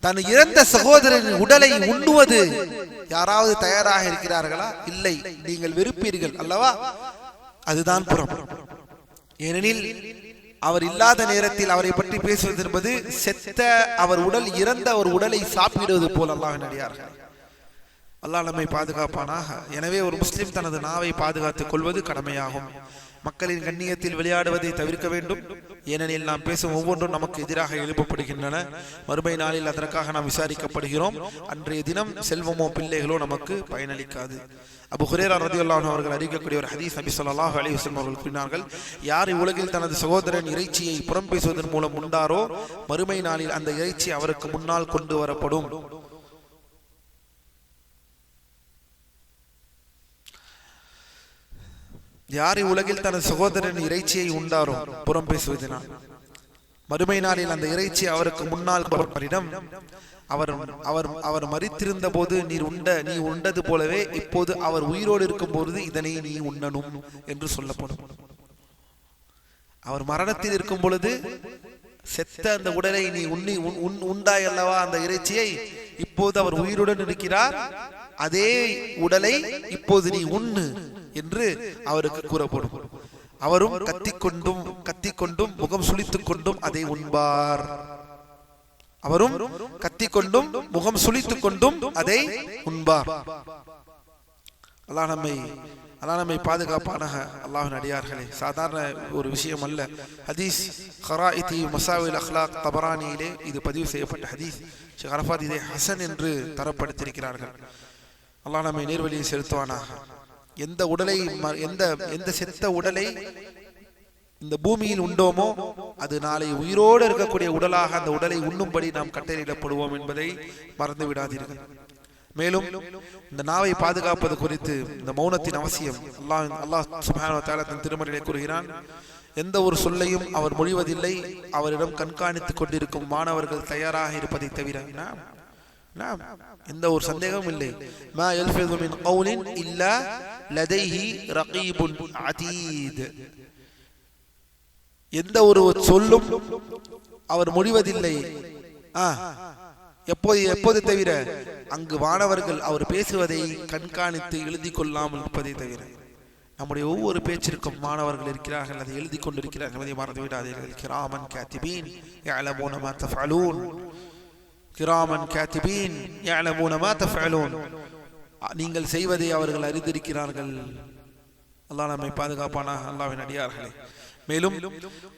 தன் இறந்த சகோதரனின் உடலை உண்ணுவது யாராவது தயாராக இருக்கிறார்களா? இல்லை, நீங்கள் வெறுப்பீர்கள் அல்லவா? அதுதான் புறம். ஏனெனில் அவர் இல்லாத நேரத்தில் அவரை பற்றி பேசுவது என்பது செத்த அவர் உடல், இறந்த ஒரு உடலை சாப்பிடுவது போல். அல்லாஹ்வின் அடியார்கள், அல்லாஹ் நம்மை பாதுகாப்பானாக. எனவே ஒரு முஸ்லிம் தனது நாவை பாதுகாத்துக் கொள்வது கடமையாகும். மக்களின் கண்ணியத்தில் விளையாடுவதை தவிர்க்க வேண்டும். ஏனெனில் நாம் பேசும் ஒவ்வொன்றும் நமக்கு எதிராக எழுப்பப்படுகின்றன. மறுமை நாளில் அதற்காக நாம் விசாரிக்கப்படுகிறோம். அன்றைய தினம் செல்வமோ பிள்ளைகளோ நமக்கு பயனளிக்காது. அபூ ஹுரைரா ரலியல்லாஹு அன்ஹு அவர்கள் அறிவிக்கக்கூடிய ஒரு ஹதீஸ், நபி ஸல்லல்லாஹு அலைஹி வஸல்லம் அவர்கள் கூறினார்கள், யார் உலகில் தனது சகோதரன் இறைச்சியை புறம் பேசுவதன் மூலம் உண்டாரோ, மறுமை நாளில் அந்த இறைச்சி அவருக்கு முன்னால் கொண்டு வரப்படும். யார் உலகில் தனது சகோதரன் இறைச்சியை உண்டாரோ புறம் பேசுவதனால், மறுமை நாளில் அந்த இறைச்சி அவருக்கு முன்னால் அவர் மரித்திருந்த போது நீ உண்டது போலவே இப்போது அவர் உயிரோடு இருக்கும் போது இதனை நீ உண்ணணும் என்று சொல்லப்படும். அவர் மரணத்தில் இருக்கும் பொழுது செத்த அந்த உடலை நீ உண்டாய் அல்லவா அந்த இறைச்சியை, இப்போது அவர் உயிருடன் இருக்கிறார், அதே உடலை இப்போது நீ உண்ணு என்று அவருக்கு கூறப்படும். அவரும் கத்திக்கொண்டும் முகம் சுளித்துக் கொண்டும் அதை உண்பார். அவரும் கத்திக்கொண்டும் முகம் சுளித்துக் கொண்டும் அதை உண்பார். அல்லாஹ் நம்மை பாதுகாப்பானாக. அல்லாஹ்வின் அடியார்களே, சாதாரண ஒரு விஷயம் அல்ல. ஹதீஸ் கராயித்தி மசாவில் அக்லாக் தபரானியிலே இது பதிவு செய்யப்பட்ட ஹதீஸ். ஷேக் அரஃபாத் இதை ஹசன் என்று தரப்படுத்தியிருக்கிறார்கள். அல்லாஹ் நம்மை நேர்வழியை செலுத்துவானாக. எந்த செத்த உடலை இந்த பூமியில் உண்டோமோ அது நாளை உயிரோடு இருக்கக்கூடிய உடலாக அந்த உடலை உண்ணும்படி நாம் கட்டளையிடப்படுவோம் என்பதை மறந்து விடாதீர்கள். மேலும் இந்த நாவை பாதுகாப்பது குறித்து இந்த மௌனத்தின் அவசியம் அல்லாஹ் சுப்ஹானஹு வ தஆலா தன் திருமறையிலே கூறுகிறான், எந்த ஒரு சொல்லையும் அவர் மொழிவதில்லை, அவரிடம் கண்காணித்துக் கொண்டிருக்கும் மாணவர்கள் தயாராக இருப்பதை தவிர. எந்த ஒரு சந்தேகமும் இல்லை. மா யல்ஃபிது மின் கௌலின் இல்லா லதைஹி ரகீபுன் அதீத். எந்த ஒரு சொல்லும் அவர் மொழிவதில்லை. எப்போது தவிர அங்கு வானவர்கள் அவர் பேசுவதை கண்காணித்து எழுதி கொள்ளாமல் இருப்பதை தவிர. நம்முடைய ஒவ்வொரு பேச்சிற்கும் மாணவர்கள் இருக்கிறார்கள், அதை எழுதி கொண்டிருக்கிறார்கள், அதை மறந்து விடாதீர்கள். கிராமன் காத்திபீன் யஅலமூன மா தஃஅலூன். கிராமன் காத்திபீன் யஅலமூன மா தஃஅலூன். நீங்கள் செய்வதை அவர்கள் அறிந்திருக்கிறார்கள். அல்லாஹ் நம்மை பாதுகாப்பானாக. அல்லாஹ்வின் அடியார்களே, மேலும்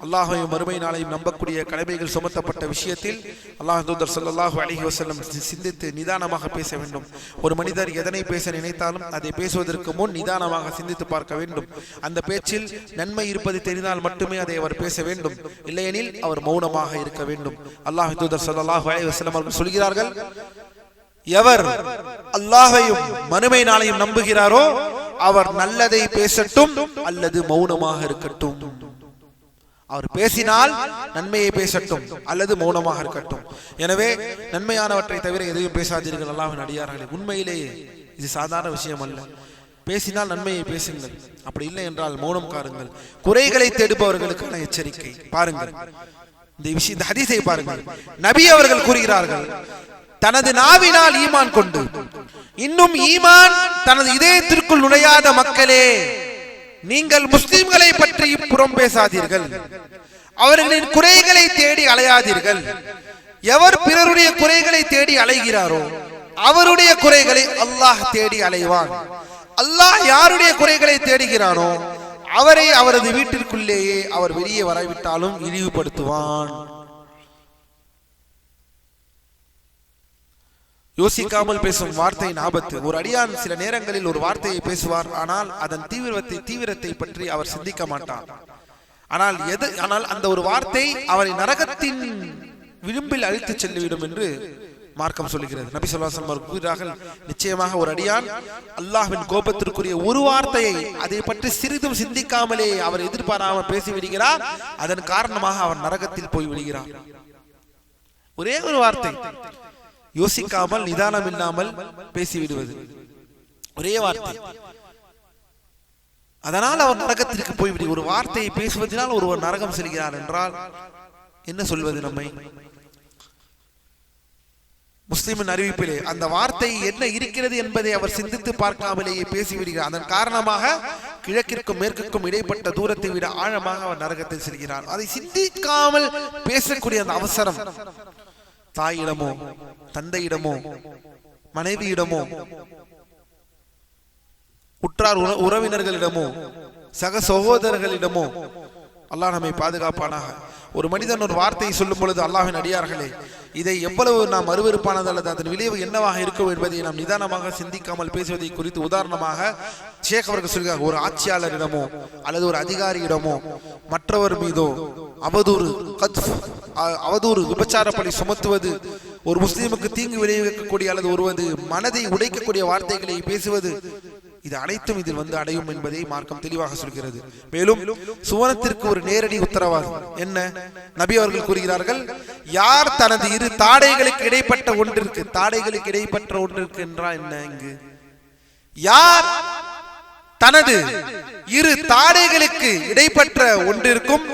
அல்லாஹ்வையும் மறுமை நாளையும் நம்பக்கூடிய கடமைகள் சுமத்தப்பட்ட விஷயத்தில் அல்லாஹ் தூதர் ஸல்லல்லாஹு அலைஹி வஸல்லம் சிந்தித்து நிதானமாக பேச வேண்டும். ஒரு மனிதர் எதனை பேச நினைத்தாலும் அதை பேசுவதற்கு முன் நிதானமாக சிந்தித்து பார்க்க வேண்டும். அந்த பேச்சில் நன்மை இருப்பது தெரிந்தால் மட்டுமே அதை அவர் பேச வேண்டும், இல்லையெனில் அவர் மௌனமாக இருக்க வேண்டும். அல்லாஹ் தூதர் ஸல்லல்லாஹு அலைஹி வஸல்லம் அவர்கள் சொல்கிறார்கள், எவர் அல்லாஹ்வையும் மறுமை நாளையும் நம்புகிறாரோ அவர் நல்லதை பேசட்டும் அல்லது மௌனமாக இருக்கட்டும். அவர் பேசினால் நன்மையை பேசட்டும் அல்லது மௌனமாக இருக்கட்டும். எனவே நன்மையானவற்றை தவிர எதையும் பேசாதீர்கள் அல்லாஹ்வின் அடியார்களே. உண்மையிலேயே இது சாதாரண விஷயம் அல்ல. பேசினால் நன்மையை பேசுங்கள், அப்படி இல்லை என்றால் மௌனம் காருங்கள். குறைகளை தேடுபவர்களுக்கான எச்சரிக்கை பாருங்கள். இந்த ஹதீஸை பாருங்கள். நபி அவர்கள் கூறுகிறார்கள், தனது நாவினால் ஈமான் கொண்டு இன்னும் ஈமான் தனது இதயத்திற்குள் நுழையாத மக்களே, நீங்கள் முஸ்லிம்களை பற்றி புறம் பேசாதீர்கள், அவர்களின் குறைகளை தேடி அலையாதீர்கள். எவர் பிறருடைய குறைகளை தேடி அலைகிறாரோ அவருடைய குறைகளை அல்லாஹ் தேடி அலைவான். அல்லாஹ் யாருடைய குறைகளை தேடுகிறானோ அவரை அவரது வீட்டிற்குள்ளேயே அவர் வெளியே வரவிட்டாலும் இழிவுபடுத்துவான். யோசிக்காமல் பேசும் வார்த்தையின் ஆபத்து. ஒரு அடியான் சில நேரங்களில் ஒரு வார்த்தையை பேசுவார், ஆனால் அதன் தீவிரத்தை பற்றி அவர் சிந்திக்க மாட்டார். ஆனால் அந்த ஒரு வார்த்தை அவரை நரகத்தின் விளிம்பில் அழித்து சென்றுவிடும் என்று மார்க்கம் சொல்லுகிறது. நபி ஸல்லல்லாஹு அலைஹி வஸல்லம் கூறுகிறார்கள், நிச்சயமாக ஒரு அடியான் அல்லாஹ்வின் கோபத்திற்குரிய ஒரு வார்த்தையை அதை பற்றி சிறிதும் சிந்திக்காமலே அவர் எதிர்பாராமல் பேசிவிடுகிறார். அதன் காரணமாக அவர் நரகத்தில் போய் விடுகிறார். ஒரே ஒரு வார்த்தை, யோசிக்காமல் நிதானம் இல்லாமல் பேசிவிடுவது, ஒரே வார்த்தை, அதனால் அவர் நரகத்திற்கு போய்விடு. ஒரு வார்த்தையை பேசுவதனால் ஒருவர் நரகம் செல்கிறார் என்றால் என்ன சொல்வது நம்மை? முஸ்லிமின் அறிவிப்பிலே அந்த வார்த்தை என்ன இருக்கிறது என்பதை அவர் சிந்தித்து பார்க்காமலேயே பேசிவிடுகிறார். அதன் காரணமாக கிழக்கிற்கும் மேற்கிற்கும் இடைப்பட்ட தூரத்தை விட ஆழமாக அவர் நரகத்தில் செல்கிறார். அதை சிந்திக்காமல் பேசக்கூடிய அந்த அவசரம் தாயிடமோ தந்தையிடமோ மனைவியிடமோ உற்றார் உறவினர்களிடமோ சக சகோதரர்களிடமோ அல்லாஹ் நம்மை பாதுகாப்பானாக. ஒரு மனிதன் ஒரு வார்த்தையை சொல்லும் பொழுது, அல்லாஹ்வின் அடியார்களே, இதை எவ்வளவு நாம் அருவருப்பானது அல்லது அதன் விளைவு என்னவாக இருக்கும் என்பதை நாம் நிதானமாக சிந்திக்காமல் பேசுவதை குறித்து உதாரணமாக ஷேக் அவர்கள் சொல்கிறார், ஒரு ஆட்சியாளரிடமோ அல்லது ஒரு அதிகாரியிடமோ மற்றவர் மீதோ அவதூறு விபச்சார பழி சுமத்துவது, ஒரு முஸ்லீமுக்கு தீங்கு விளைவிக்கக்கூடிய அல்லது ஒருவது மனதை உடைக்கக்கூடிய வார்த்தைகளை பேசுவது, இது அனைத்தும் இதில் வந்து அடையும் என்பதை மார்க்கம் தெளிவாக சொல்கிறது. மேலும் சுவனத்திற்கு ஒரு நேரடி உத்தரவாதம் என்ன? நபி அவர்கள் கூறுகிறார்கள், யார் தனது இரு தாடைகளுக்கு இடைப்பட்ட ஒன்றிற்கு, தாடைகளுக்கு இடைப்பட்ட ஒன்றிற்கு என்றால் என்ன? இங்கு யார் தனது இரு தாடைகளுக்கு இடைப்பட்ட ஒன்றிற்கும்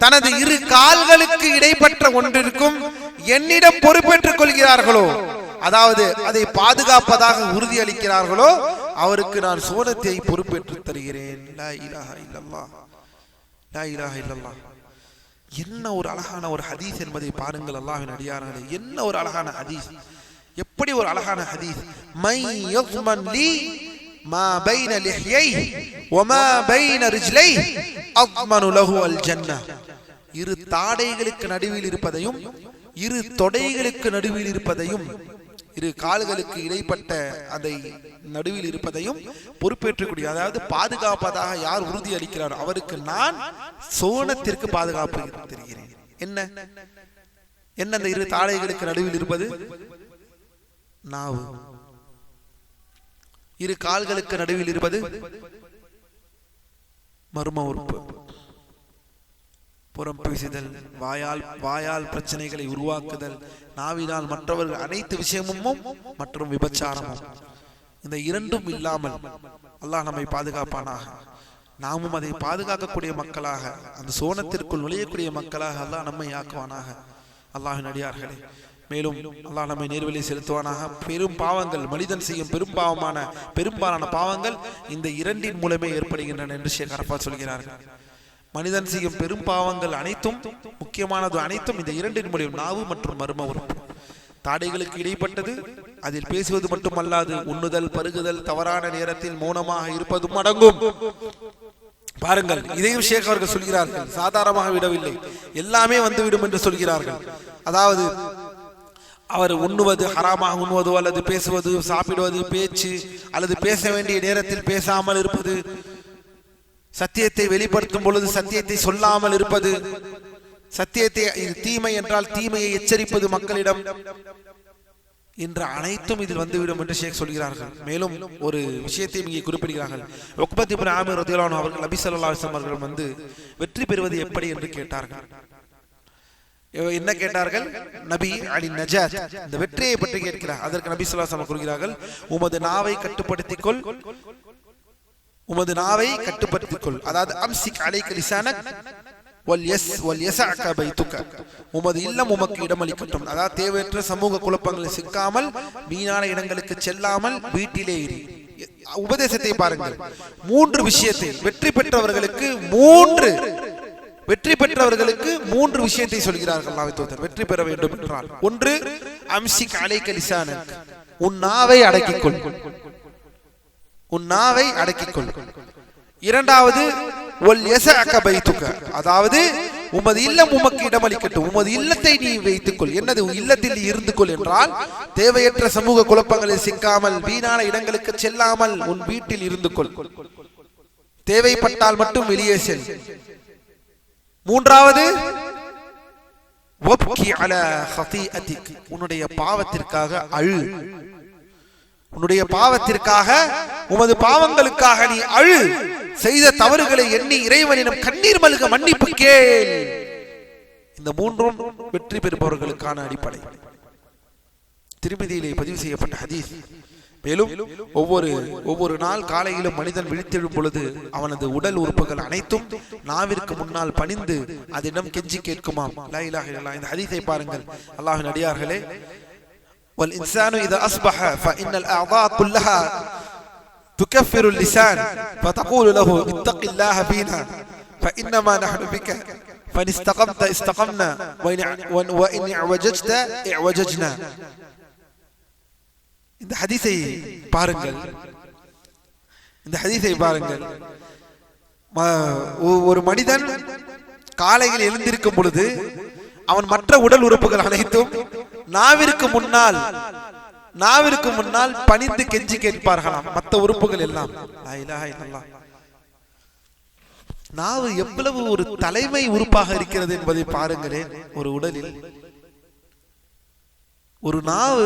தனது இரு கால்களுக்கு இடைப்பட்ட ஒன்றிற்கும் என்னிடம் பொறுப்பேற்றுக் கொள்கிறார்களோ, அதாவது அதை பாதுகாப்பதாக உறுதி அளிக்கிறார்களோ, அவருக்கு நான் சுவனத்தை பொறுப்பேற்று தருகிறேன். லா இலாஹா இல்லல்லாஹ், லா இலாஹா இல்லல்லாஹ். என்ன ஒரு அழகான ஒரு ஹதீஸ் என்பதை பாருங்கள் அல்லாஹ்வின் அடியார்களே. என்ன ஒரு அழகான ஹதீஸ், எப்படி ஒரு அழகான ஹதீஸ். மை யஸ்மன் லி மா பைன லிஹ்யைஹி வ மா பைன ரிஜ்லைஹி அத்மனு லஹு அல் ஜன்னah. இரு தாடைகளுக்கு நடுவில் இருப்பதையும் இரு தொடைகளுக்கு நடுவில் இருப்பதையும் இரு கால்களுக்கு இடைப்பட்ட அதை நடுவில் இருப்பதையும் பொறுப்பேற்றக்கூடிய, அதாவது பாதுகாப்பதாக யார் உறுதி அளிக்கிறார் அவருக்கு நான் சோனத்திற்கு பாதுகாப்பு தருகிறேன். என்ன என்ன அந்த இரு தாடைகளுக்கு நடுவில் இருப்பது? நாவு. இரு கால்களுக்கு நடுவில் இருப்பது மர்ம உறுப்பு. புறம் பேசுதல், வாயால் பிரச்சனைகளை உருவாக்குதல், நாவினால் மற்றவர்கள் அனைத்து விஷயமும் மற்றும் விபச்சாரமும். இந்த இரண்டும் இல்லாமல் அல்லாஹ் நம்மை பாதுகாப்பானாக. நாமும் அதை பாதுகாக்கக்கூடிய மக்களாக, அந்த சோனத்திற்குள் நுழையக்கூடிய மக்களாக அல்லாஹ் நம்மை ஆக்குவானாக. அல்லாஹ்வின் அடியார்களே, மேலும் அல்லாஹ் நம்மை நேர்வழி செலுத்துவானாக. பெரும் பாவங்கள், மனிதன் செய்யும் பெரும்பாலான பாவங்கள் இந்த இரண்டின் மூலமே ஏற்படுகின்றன என்று ஷேக் அரஃபாத் சொல்கிறார்கள். மனிதன் செய்யும் பெரும் பாவங்கள் அனைத்தும், முக்கியமானது அனைத்தும் இந்த இரண்டின் மூலம், நாவு மற்றும் மர்ம உறுப்பு. தாடைகளுக்கு இடைப்பட்டது, அதில் பேசுவது மட்டுமல்லாது உண்ணுதல், பருகுதல், தவறான நேரத்தில் மௌனமாக இருப்பதும் அடங்கும். பாருங்கள், இதையும் ஷேக் அவர்கள் சொல்கிறார்கள், சாதாரணமாக விடவில்லை, எல்லாமே வந்துவிடும் என்று சொல்கிறார்கள். அதாவது அவர் உண்ணுவது, ஹராமாக உண்ணுவதோ அல்லது பேசுவது, சாப்பிடுவது, பேச்சு அல்லது பேச வேண்டிய நேரத்தில் பேசாமல் இருப்பது, சத்தியத்தை வெளிப்படுத்தும் பொழுது சத்தியத்தை சொல்லாமல் இருப்பது, சத்தியத்தை தீமை என்றால் தீமையை எச்சரிப்பது மக்களிடம் என்ற அனைத்தும் இதில் வந்துவிடும் என்று ஷேக் சொல்கிறார்கள். மேலும் ஒரு விஷயத்தை இங்கே குறிப்பிடுகிறார்கள். உக்பத் இப்னு ஆமிர் ரலியல்லாஹு அன்ஹு அவர்கள் நபி ஸல்லல்லாஹு அலைஹி வஸல்லம் அவர்கள் வந்து வெற்றி பெறுவது எப்படி என்று கேட்டார்கள். என்ன கேட்டார்கள்? நபி அலி நஜாத், இந்த வெற்றியை பற்றி கேட்கிறார். அதற்கு நபி ஸல்லல்லாஹு அலைஹி வஸல்லம் கூறுகிறார்கள், உமது நாவை கட்டுப்படுத்திக்கொள், உமது நாவை கட்டுப்படுத்திக்கொள். அதாவது அம்சிக் அலைக லிசானக் வல் யஸஅக பைதுக, உமது இல்லம் உமக்கு இடமளிக்கட்டும். அதாவது தேவையற்ற சமூக குழப்பங்களில் சிக்காமல், வீணான இடங்களுக்கு செல்லாமல் வீட்டிலே இரு. உபதேசத்தை பாருங்கள், 3 விஷயத்தை வெற்றி பெற்றவர்களுக்கு 3 வெற்றி பெற்றவர்களுக்கு 3 விஷயத்தை சொல்கிறார்கள் அல்லாஹ்வின் தூதர். வெற்றி பெற வேண்டும் என்றால், ஒன்று அம்சிக் அலைக லிசானக், உன் நாவை அடக்கிக்கொள், உன் நாவை அடக்கிக்கொள். இரண்டாவது வல் யஸஅக பைதுக, அதாவது உமது இல்லம் உமக்கு இடமளிக்கட்டும், உமது இல்லத்தை நீ வைத்துக்கொள். என்னது இல்லத்தில் நீ இருந்து கொள் என்றால், தேவையற்ற சமூக குழப்பங்களில் சிக்காமல், வீணான இடங்களுக்கு செல்லாமல் உன் வீட்டில் இருந்து கொள். தேவைப்பட்டால் மட்டும் வெளியே செல். மூன்றாவது வப்கி அலா ஹதீஅதிக், உன்னுடைய பாவத்திற்காக அழு, உன்னுடைய பாவத்திற்காக, உமது பாவங்களுக்காக நீ அழு. செய்த தவறுகளை எண்ணி இறைவனிடம் கண்ணீர் மல்க மன்னிப்பு கேள். இந்த மூன்றும் வெற்றி பெறுபவர்களுக்கான அடிப்படை. திருமதியிலே பதிவு செய்யப்பட்ட ஹதீஸ். மேலும் ஒவ்வொரு நாள் காலையிலும் மனிதன் விழித்தெழும் பொழுது அவனது உடல் உறுப்புகள் அனைத்தும் நாவிற்கு முன்னால் பணிந்து அதனிடம் கெஞ்சி கேட்குமாம். லா இலாஹ இல்லல்லாஹ். இந்த ஹதீஸை பாருங்கள் அல்லாஹ்வின் அடியார்களே. வல் இன்சானு இதா அஸ்பஹ ஃபஇன்னல் அஅதா குல்லஹா تكفر اللسان فتقول له اتق الله فينا فإنما نحن بك فإن استقمت استقمنا وإن اعوججت اعوججنا. இந்த ஹதீஸை பாருங்கள், இந்த ஹதீஸை பாருங்கள். ஒரு மனிதன் காலையில் எழுந்திருக்கும் பொழுது அவன் மற்ற உடல் உறுப்புகள் அனைத்தும் நாவிற்கு முன்னால் பணிந்து கெஞ்சி கேட்பார்களாம், மற்ற உறுப்புகள் எல்லாம். லா இலாஹ இல்லல்லாஹ். நாவு எவ்வளவு ஒரு தலைமை உறுப்பாக இருக்கிறது என்பதை பாருங்களேன். ஒரு உடலில் ஒரு நாவு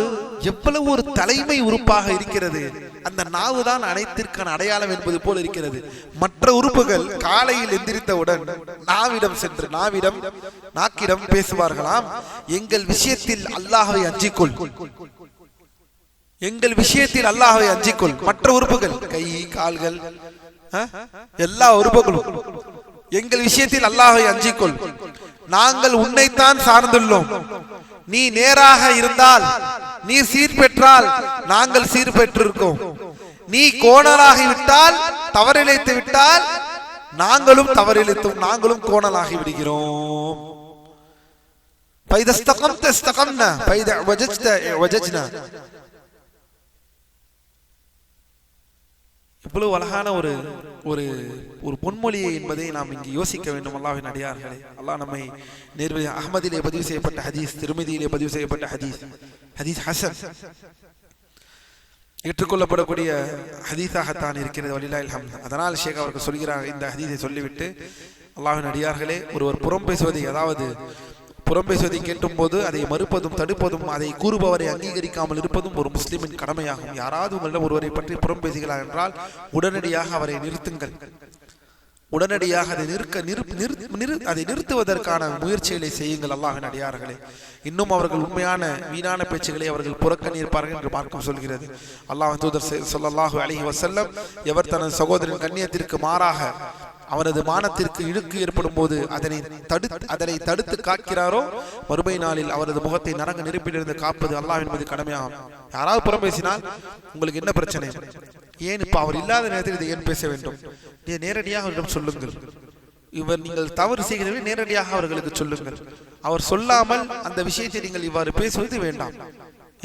எவ்வளவு ஒரு தலைமை உறுப்பாக இருக்கிறது. அந்த நாவு தான் அனைத்திற்கான அடையாளம் என்பது போல இருக்கிறது. மற்ற உறுப்புகள் காலையில் எந்திரித்தவுடன் நாவிடம் சென்று நாக்கிடம் பேசுவார்களாம், எங்கள் விஷயத்தில் அல்லாஹ்வை அஞ்சிக்கொள், எங்கள் விஷயத்தில் அல்லாஹ்வை அஞ்சிக்கொள். மற்ற உறுப்புகள் கை கால்கள் எல்லா உறுப்புகளும் எங்கள் விஷயத்தில் அல்லாஹ்வை அஞ்சிக்கொள், நாங்கள் உன்னைத்தான் சார்ந்துள்ளோம், நீ நேராக இருந்தால், நீ சீர் பெற்றால் நாங்கள் சீர் பெற்றிருக்கோம், நீ கோணலாகி விட்டால், தவறிழைத்து விட்டால் நாங்களும் தவறிழைத்தோம், நாங்களும் கோணலாகி விடுகிறோம். فإذا استقمت استقمنا فإذا وجدت وجدنا. இவ்வளவு அழகான ஒரு ஒரு ஒரு பொன்மொழியை என்பதை நாம் இங்கு யோசிக்க வேண்டும். அல்லாஹ்வின் அடியார்களே, அல்லாஹ் நம்மை நேர்வழி. அஹ்மதிலே பதிவு செய்யப்பட்ட ஹதீஸ், திருமதியிலே பதிவு செய்யப்பட்ட ஹதீஸ் ஹசன், ஏற்றுக்கொள்ளப்படக்கூடிய ஹதீஸாகத்தான் இருக்கிறது. வலில்லாஹில் ஹம்து. அதனால் ஷேக் அவர்கள் சொல்கிறார், இந்த ஹதீஸை சொல்லிவிட்டு, அல்லாஹ்வின் அடியார்களே, ஒருவர் புறம் பேசுவதை, அதாவது புறம் பேசுவதை கேட்டும் போது அதை மறுப்பதும் தடுப்பதும், அதை கூறுபவரை அங்கீகரிக்காமல் இருப்பதும் ஒரு முஸ்லிமின் கடமையாகும். யாராவது உங்களிடம் ஒருவரை பற்றி புறம் பேசுகிறார் என்றால் உடனடியாக அவரை நிறுத்துங்கள். உடனடியாக அதை நிறுத்துவதற்கான முயற்சிகளை செய்யுங்கள். அல்லாஹ்வின் அடியார்களே, இன்னும் அவர்கள் உண்மையான வீணான பேச்சுகளை அவர்கள் புறக்கணிப்பார்கள் என்று மார்க்கம் சொல்கிறது. அல்லாஹ்வின் தூதர் ஸல்லல்லாஹு அலைஹி வஸல்லம், எவர் தனது சகோதரன் கண்ணியத்திற்கு மாறாக அவனது மானத்திற்கு இழுக்கு ஏற்படும் போது அதனை தடுத்து காக்கிறாரோ, மறுமை நாளில் அவரது முகத்தை நரக நெருப்பிலிருந்து காப்பது அல்லாஹ்வின் மீது கடமையாகும். யாராவது புறம் பேசினால் உங்களுக்கு என்ன பிரச்சனை, ஏன் இப்ப அவர் இல்லாத நேரத்தில் இதை ஏன் பேச வேண்டும், நேரடியாக அவரிடம் சொல்லுங்கள். இவர் நீங்கள் தவறு செய்கிறவரை நேரடியாக அவர்களுக்கு சொல்லுங்கள். அவர் சொல்லாமல் அந்த விஷயத்தை நீங்கள் இவ்வாறு பேசுவது வேண்டாம்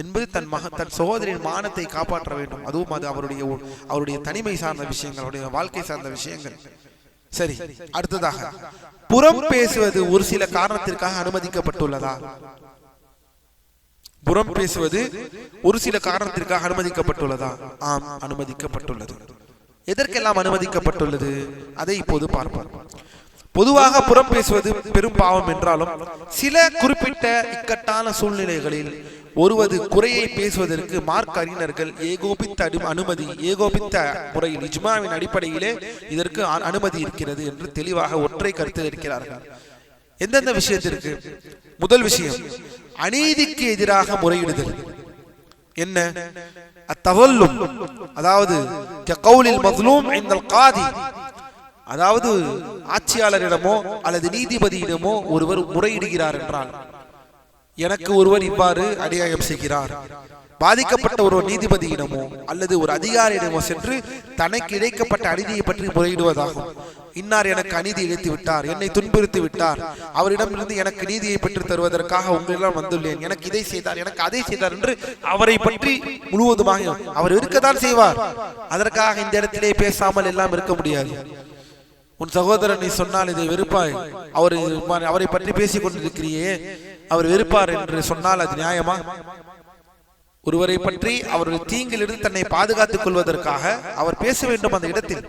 என்பது தன் சகோதரின் மானத்தை காப்பாற்ற வேண்டும். அதுவும் அது அவருடைய தனிமை சார்ந்த விஷயங்கள், அவருடைய வாழ்க்கை சார்ந்த விஷயங்கள். சரி, அடுத்ததாக புறம் பேசுவது ஒரு சில காரணத்திற்காக அனுமதிக்கப்பட்டுள்ளதா? புறம் பேசுவது ஒரு சில காரணத்திற்காக அனுமதிக்கப்பட்டுள்ளதா? ஆம், அனுமதிக்கப்பட்டுள்ளது. எதற்கெல்லாம் அனுமதிக்கப்பட்டுள்ளது அதை இப்போது பார்ப்போம். பொதுவாக புறம் பேசுவது பெரும் பாவம் என்றாலும் சில குறிப்பிட்ட இக்கட்டான சூழ்நிலைகளில் ஒருவது குறையை பேசுவதற்கு மார்க்க அறிஞர்கள் ஏகோபித்த முறையில் இஜ்மாவின் அடிப்படையிலே இதற்கு அனுமதி இருக்கிறது என்று தெளிவாக ஒற்றை கருத்து இருக்கிறார்கள். எந்தெந்த விஷயத்திற்கு? முதல் விஷயம், அநீதிக்கு எதிராக முறையிடுதல். என்ன? அத்தவல்லும், அதாவது ககௌலில் மஸ்லூம் இன்தல் காதி, அதாவது ஆட்சியாளரிடமோ அல்லது நீதிபதியிடமோ ஒருவர் முறையிடுகிறார் என்றால், எனக்கு ஒருவர் இவ்வாறு அநியாயம் செய்கிறார், பாதிக்கப்பட்ட ஒரு நீதிபதியிடமோ அல்லது ஒரு அதிகாரியிடமோ சென்று தனக்கு இழைக்கப்பட்ட அநீதியை பற்றி முறையிடுவதாகும். இன்னார் எனக்கு அநீதி இழைத்து விட்டார், என்னை துன்புறுத்தி விட்டார், அவரிடமிருந்து எனக்கு நீதியை பெற்று தருவதற்காக உங்களிடம் வந்துள்ளேன், எனக்கு இதை செய்தார், எனக்கு அதை செய்தார் என்று அவரை பற்றி முழுவதுமாக அவர் இருக்கத்தான் செய்வார். அதற்காக இந்த இடத்திலே பேசாமல் எல்லாம் இருக்க முடியாது. உன் சகோதரன் நீ சொன்னால் இதை வெறுப்பாய், அவரை பற்றி பேசிக் கொண்டிருக்கிறியே, அவர் வெறுப்பார் என்று சொன்னால் அது நியாயமா? ஒருவரை பற்றி அவருடைய தீங்கிலிருந்து தன்னை பாதுகாத்துக் கொள்வதற்காக அவர் பேச வேண்டும் அந்த இடத்தில்.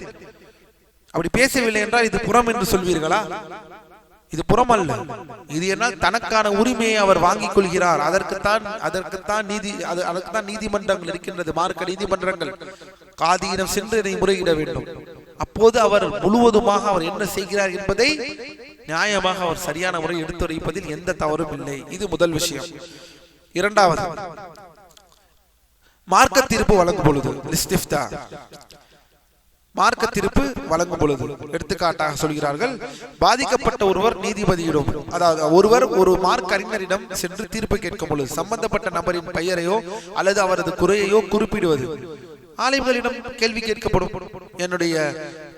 அப்படி பேசவில்லை என்றால் இது புறம் என்று சொல்வீர்களா? இது புறம் அல்ல. இது என்னால் தனக்கான உரிமையை அவர் வாங்கிக் கொள்கிறார். அதற்குத்தான் நீதிமன்றங்கள் இருக்கின்றது, மார்க்க நீதிமன்றங்கள். காதியிடம் சென்று இதை முறையிட வேண்டும். அப்போது அவர் முழுவதுமாக அவர் என்ன செய்கிறார் என்பதை நியாயமாக அவர் சரியான முறை எடுத்துரைப்பதில் எந்த தவறும் இல்லை. இது முதல் விஷயம். இரண்டாவது, மார்க்க தீர்ப்பு வழங்கும் பொழுது, மார்க்க தீர்ப்பு வழங்கும் பொழுது எடுத்துக்காட்டாக சொல்கிறார்கள், பாதிக்கப்பட்ட ஒருவர் நீதிபதியிடம், அதாவது ஒருவர் ஒரு மார்க்க அறிஞரிடம் சென்று தீர்ப்பு கேட்கும் பொழுது சம்பந்தப்பட்ட நபரின் பெயரையோ அல்லது அவரது குறையையோ குறிப்பிடுவது. ஆலிம்களிடம் கேள்வி கேட்கப்படும். என்னுடைய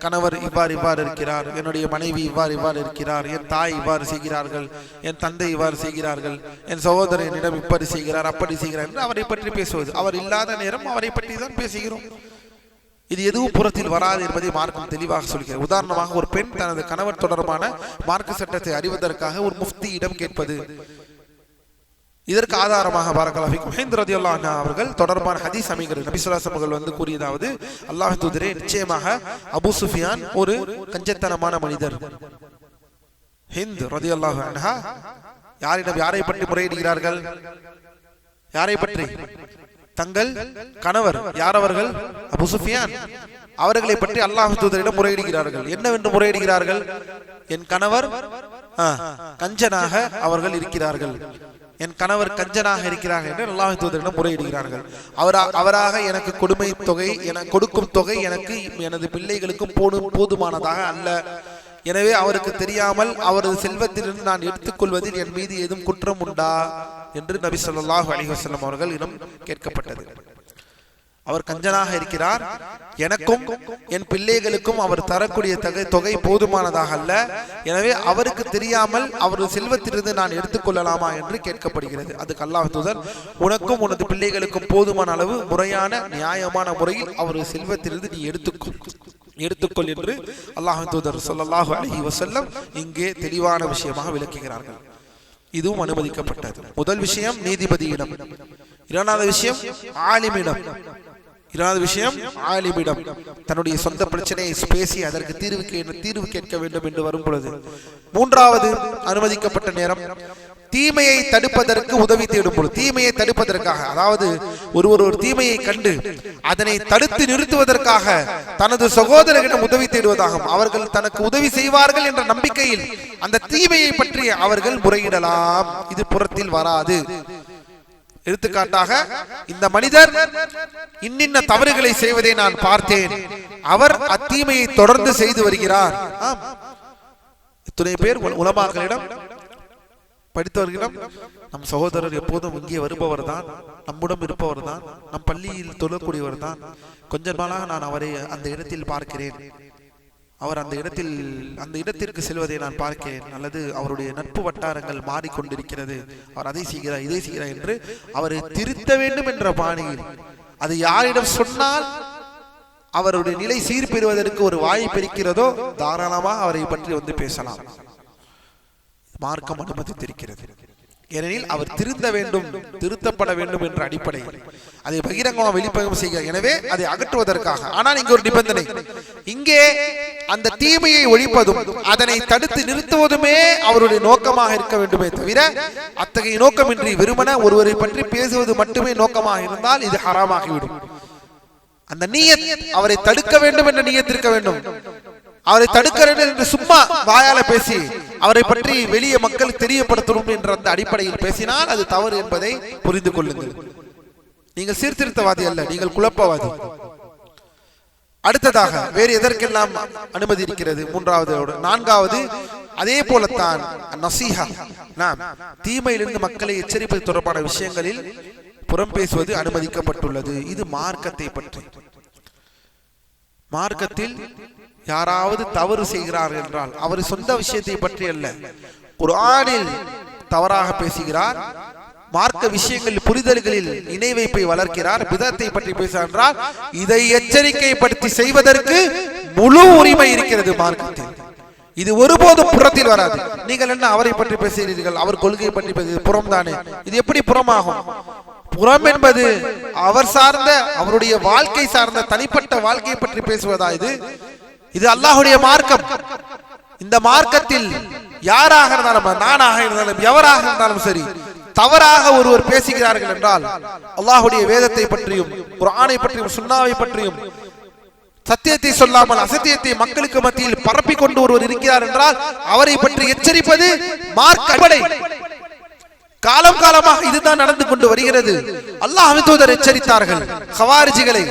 கணவர் இவ்வாறு இருக்கிறார், என்னுடைய மனைவி இவ்வாறு இருக்கிறார், என் தாய் இவ்வாறு செய்கிறார்கள், என் தந்தை இவ்வாறு செய்கிறார்கள், என் சகோதரன் என்னிடம் இப்படி செய்கிறார் அப்படி செய்கிறார் என்று அவரை பற்றி பேசுவது. அவர் இல்லாத நேரம் அவரை பற்றி தான் பேசுகிறோம். இது எதுவும் புறத்தில் வராது என்பதை மார்க்கம் தெளிவாக சொல்கிறது. உதாரணமாக, ஒரு பெண் தனது கணவர் தொடர்பான மார்க்க சட்டத்தை அறிவதற்காக ஒரு முஃப்தியிடம் கேட்பது. இதற்கு ஆதாரமாக பரக்கல்லாஹு ஃபீக்கும் ஹிந்த் ரலியல்லாஹு அன்ஹா அவர்கள் தொடர்பான ஹதீஸ் அமைகிறது. நபி ஸல்லல்லாஹு அலைஹி வஸல்லம் அவர்கள் வந்து கூறியதாவது, அல்லாஹ்வின் தூதரே, நிச்சயமாக அபூ சுஃபியான் ஒரு கஞ்சத்தனமான மனிதர். ஹிந்த் ரலியல்லாஹு அன்ஹா யாரை பற்றி முறையிடுகிறார்கள்? யாரை பற்றி? தங்கள் கணவர். யார் அவர்கள்? அபூ சுஃபியான். அவர்களை பற்றி அல்லாஹ்வின் தூதரிடம் முறையிடுகிறார்கள். என்னவென்று முறையிடுகிறார்கள்? என் கணவர் கஞ்சனாக அவர்கள் இருக்கிறார்கள், என் கணவர் கஞ்சனாக இருக்கிறார்கள் என்று அல்லாஹ்வின் தூதரிடம் முறையிடுகிறார்கள். அவராக எனக்கு கொடுக்கும் தொகை எனக்கு எனது பிள்ளைகளுக்கும் போதுமானதாக அல்ல. எனவே அவருக்கு தெரியாமல் அவரது செல்வத்திலிருந்து நான் எடுத்துக்கொள்வதில் என் மீது ஏதும் குற்றம் உண்டா என்று நபி ஸல்லல்லாஹு அலைஹி வஸல்லம் அவர்களிடம் கேட்கப்பட்டது. அவர் கஞ்சனாக இருக்கிறார், எனக்கும் என் பிள்ளைகளுக்கும் அவர் தரக்கூடிய தொகை போதுமானதாக அல்ல, எனவே அவருக்கு தெரியாமல் அவரது செல்வத்திலிருந்து நான் எடுத்துக்கொள்ளலாமா என்று கேட்கப்படுகிறது. அதுக்கு அல்லாஹ்வின் தூதர், உனக்கும் உனது பிள்ளைகளுக்கும் போதுமான அளவு முறையான நியாயமான முறையில் அவரது செல்வத்திலிருந்து நீ எடுத்துக்கொள் என்று அல்லாஹ்வின் தூதர் ஸல்லல்லாஹு அலைஹி வஸல்லம் இங்கே தெளிவான விஷயமாக விளக்குகிறார்கள். இதுவும் அனுமதிக்கப்பட்டது. முதல் விஷயம் நீதிபதியிடம். இரண்டாவது விஷயம் ஆலிமிடம் தன்னுடைய சொந்த பிரச்சனையை பேசி அதற்கு தீர்வு கேட்க வேண்டும் என்று வரும் பொழுது. மூன்றாவது அனுமதிக்கப்பட்ட நேரம் தீமையை தடுப்பதற்கு உதவி தேடும் பொழுது. தீமையை தடுப்பதற்காக, அதாவது ஒரு தீமையை கண்டு அதனை தடுத்து நிறுத்துவதற்காக தனது சகோதரர்களிடம் உதவி தேடுவதாகும். அவர்கள் தனக்கு உதவி செய்வார்கள் என்ற நம்பிக்கையில் அந்த தீமையை பற்றி அவர்கள் முறையிடலாம். இது புறத்தில் வராது. எடுத்துக்காட்டாக, இந்த மனிதர் இன்னின்ன தவறுகளை செய்வதை நான் பார்த்தேன், அவர் அத்தீமையை தொடர்ந்து செய்து வருகிறார். இத்தனை பேர் உலமாக்களிடம், படித்தவர்களிடம், நம் சகோதரர் எப்போதும் இங்கே வருபவர் தான், நம்முடன் இருப்பவர் தான், நம் பள்ளியில் தொழக்கூடியவர் தான், கொஞ்ச நாளாக நான் அவரை அந்த இடத்தில் பார்க்கிறேன், அவர் அந்த இடத்திற்கு செல்வதை நான் பார்க்கிறேன், அல்லது அவருடைய நட்பு வட்டாரங்கள் மாறிக்கொண்டிருக்கிறது, அவர் அதை செய்கிறார் இதை செய்கிறார் என்று அவரை திருத்த வேண்டும் என்ற பாணியில், அது யாரிடம் சொன்னால் அவருடைய நிலை சீர்பெறுவதற்கு ஒரு வாய்ப்பு இருக்கிறதோ தாராளமாக அவரை பற்றி வந்து பேசலாம். மார்க்கம் அனுமதித்திருக்கிறது. ஏனெனில் அவர் திருத்தப்பட வேண்டும் என்ற அடிப்படையில் அதை பகிரங்கமாக வெளிப்பகம் செய்கிறார். எனவே அதை அகற்றுவதற்காக. ஆனால் இங்கே ஒரு நிபந்தனை, இங்கே அந்த தீமையை ஒழிப்பதும் அதனை தடுத்து நிறுத்துவதுமே அவருடைய நோக்கமாக இருக்க வேண்டுமே தவிர, அத்தகைய நோக்கமின்றி வெறுமன ஒருவரை பற்றி பேசுவது மட்டுமே நோக்கமாக இருந்தால் இது ஹராமாகிவிடும். அந்த நியத், அவரை தடுக்க வேண்டும் என்ற நியத் இருக்க வேண்டும். அவரை தடுக்க வேண்டும் என்று சும்மா வாயால பேசி அவரை பற்றி வெளியே மக்களுக்கு தெரியப்படுத்தணும் என்ற அந்த அடிப்படையில் பேசினால் அது தவறு என்பதை புரிந்து கொள்ளுங்கள். நீங்கள் சீர்திருத்தவாதி அல்ல, நீங்கள் குழப்பவாதி. அடுத்ததாக வேறு எதற்கெல்லாம் அனுமதி இருக்கிறது? நான்காவது அதே போலத்தான் நசீஹா, தீமையிலிருந்து மக்களை எச்சரிப்பது தொடர்பான விஷயங்களில் புறம் பேசுவது அனுமதிக்கப்பட்டுள்ளது. இது மார்க்கத்தை பற்றி. மார்க்கத்தில் யாராவது தவறு செய்கிறார் என்றால் அவர் சொந்த விஷயத்தை பற்றி அல்ல, குர்ஆனில் தவறாக பேசுகிறார், மார்க்க விஷயங்கள் புரிதல்களில் இணை வைப்பை வளர்க்கிறார், பிதத்தை பற்றி பேசுகிறார், இதை எச்சரிக்கைப்படுத்தி செய்வதற்கு முழு உரிமை இருக்கிறது மார்க்கத்தில். இது ஒருபோதும் புறத்தில் வராது. நீங்கள் என்ன அவரை பற்றி பேசுகிறீர்கள், அவர் கொள்கையை பற்றி பேசுகிறது, புறம் தானே. இது எப்படி புறமாகும்? புறம் என்பது அவர் சார்ந்த, அவருடைய வாழ்க்கை சார்ந்த தனிப்பட்ட வாழ்க்கையை பற்றி பேசுவதா? இது அல்லாஹ்வுடைய மார்க்கம். இந்த மார்க்கத்தில் யாராக இருந்தாலும், நானாக இருந்தாலும், எவராக இருந்தாலும் சரி, தவறாக ஒருவர் பேசுகிறார்கள் என்றால் அல்லாஹ்வுடைய வேதத்தை பற்றியும் குர்ஆனை பற்றியும் சுன்னாவை பற்றியும் சத்தியத்தை சொல்லாமல் அசத்தியத்தை மக்களுக்கு மத்தியில் பரப்பி கொண்டு ஒருவர் இருக்கிறார் என்றால் அவரை பற்றி எச்சரிப்பது மார்க்க அடிப்படை. காலம் காலமாக இதுதான் நடந்து கொண்டு வருகிறது. அல்லாஹ்வின் தூதர் எச்சரித்தார்கள், ஹவாரிஜிகளை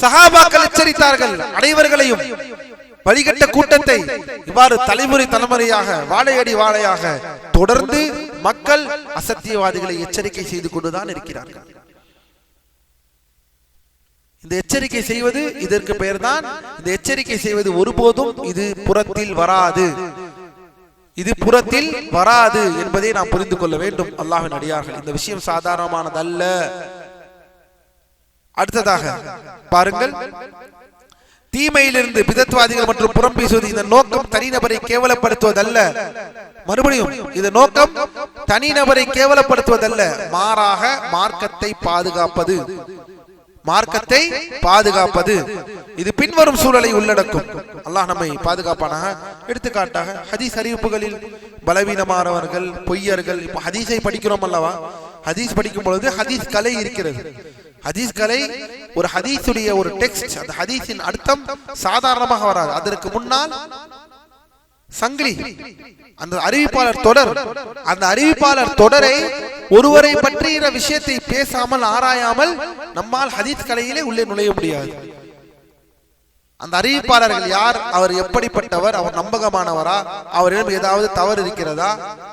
சஹாபாக்கள் எச்சரித்தார்கள், அனைவர்களையும் வழிகட்ட கூட்டத்தை இவ்வாறு தலைமுறை தலைமுறையாக வாழையடி வாழையாக தொடர்ந்து மக்கள் அசத்தியவாதிகளை எச்சரிக்கை செய்து கொண்டுதான் இருக்கிறார்கள். இந்த எச்சரிக்கை செய்வது இதற்கு பெயர்தான். இந்த எச்சரிக்கை செய்வது ஒருபோதும் இது புறத்தில் வராது, இது புறத்தில் வராது என்பதை நாம் புரிந்து கொள்ள வேண்டும். அல்லாஹ்வின் அடியார்கள், இந்த விஷயம் சாதாரணமானதல்ல. அடுத்ததாக பாருங்கள், தீமையிலிருந்து பிதத்வாதிகள் மற்றும் புறம் பேசுவது இந்த நோக்கம் தனிநபரை கேவலப்படுத்துவதல்ல. மறுபடியும் இந்த நோக்கம் தனிநபரை கேவலப்படுத்துவதல்ல, மாறாக மார்க்கத்தை பாதுகாப்பது, மார்க்கத்தை பாதுகாப்பது. இது பின்வரும் சூழலை உள்ளடக்கும். அல்லாஹ் நம்மை பாதுகாப்பானாக. எடுத்துக்காட்டாக ஹதீஸ் அறிவிப்புகளில் பலவீனமானவர்கள், பொய்யர்கள். இப்போ ஹதீஸை படிக்கிறோம் அல்லவா, ஹதீஸ் படிக்கும் பொழுது ஹதீஸ் கலை இருக்கிறது. ஹதீஸ் கலை ஒரு ஹதீஸுடைய ஒரு டெக்ஸ்ட், அந்த ஹதீஸின் அர்த்தம் சாதாரணமாக வராது. அதற்கு முன்னால் சங்கிலி, அந்த அறிவிப்பாளர் தொடர், அந்த அறிவிப்பாளர் தொடரை ஒருவரை பற்றிய விஷயத்தை பேசாமல் ஆராயாமல் நம்மால் ஹதீஸ் கலையிலே உள்ளே நுழைய முடியாது. அந்த அறிவிப்பாளர்கள் யார், அவர் எப்படிப்பட்டவர், அவர் நம்பகமானவரா, அவரிடம் ஏதாவது தவறு இருக்கிறதா,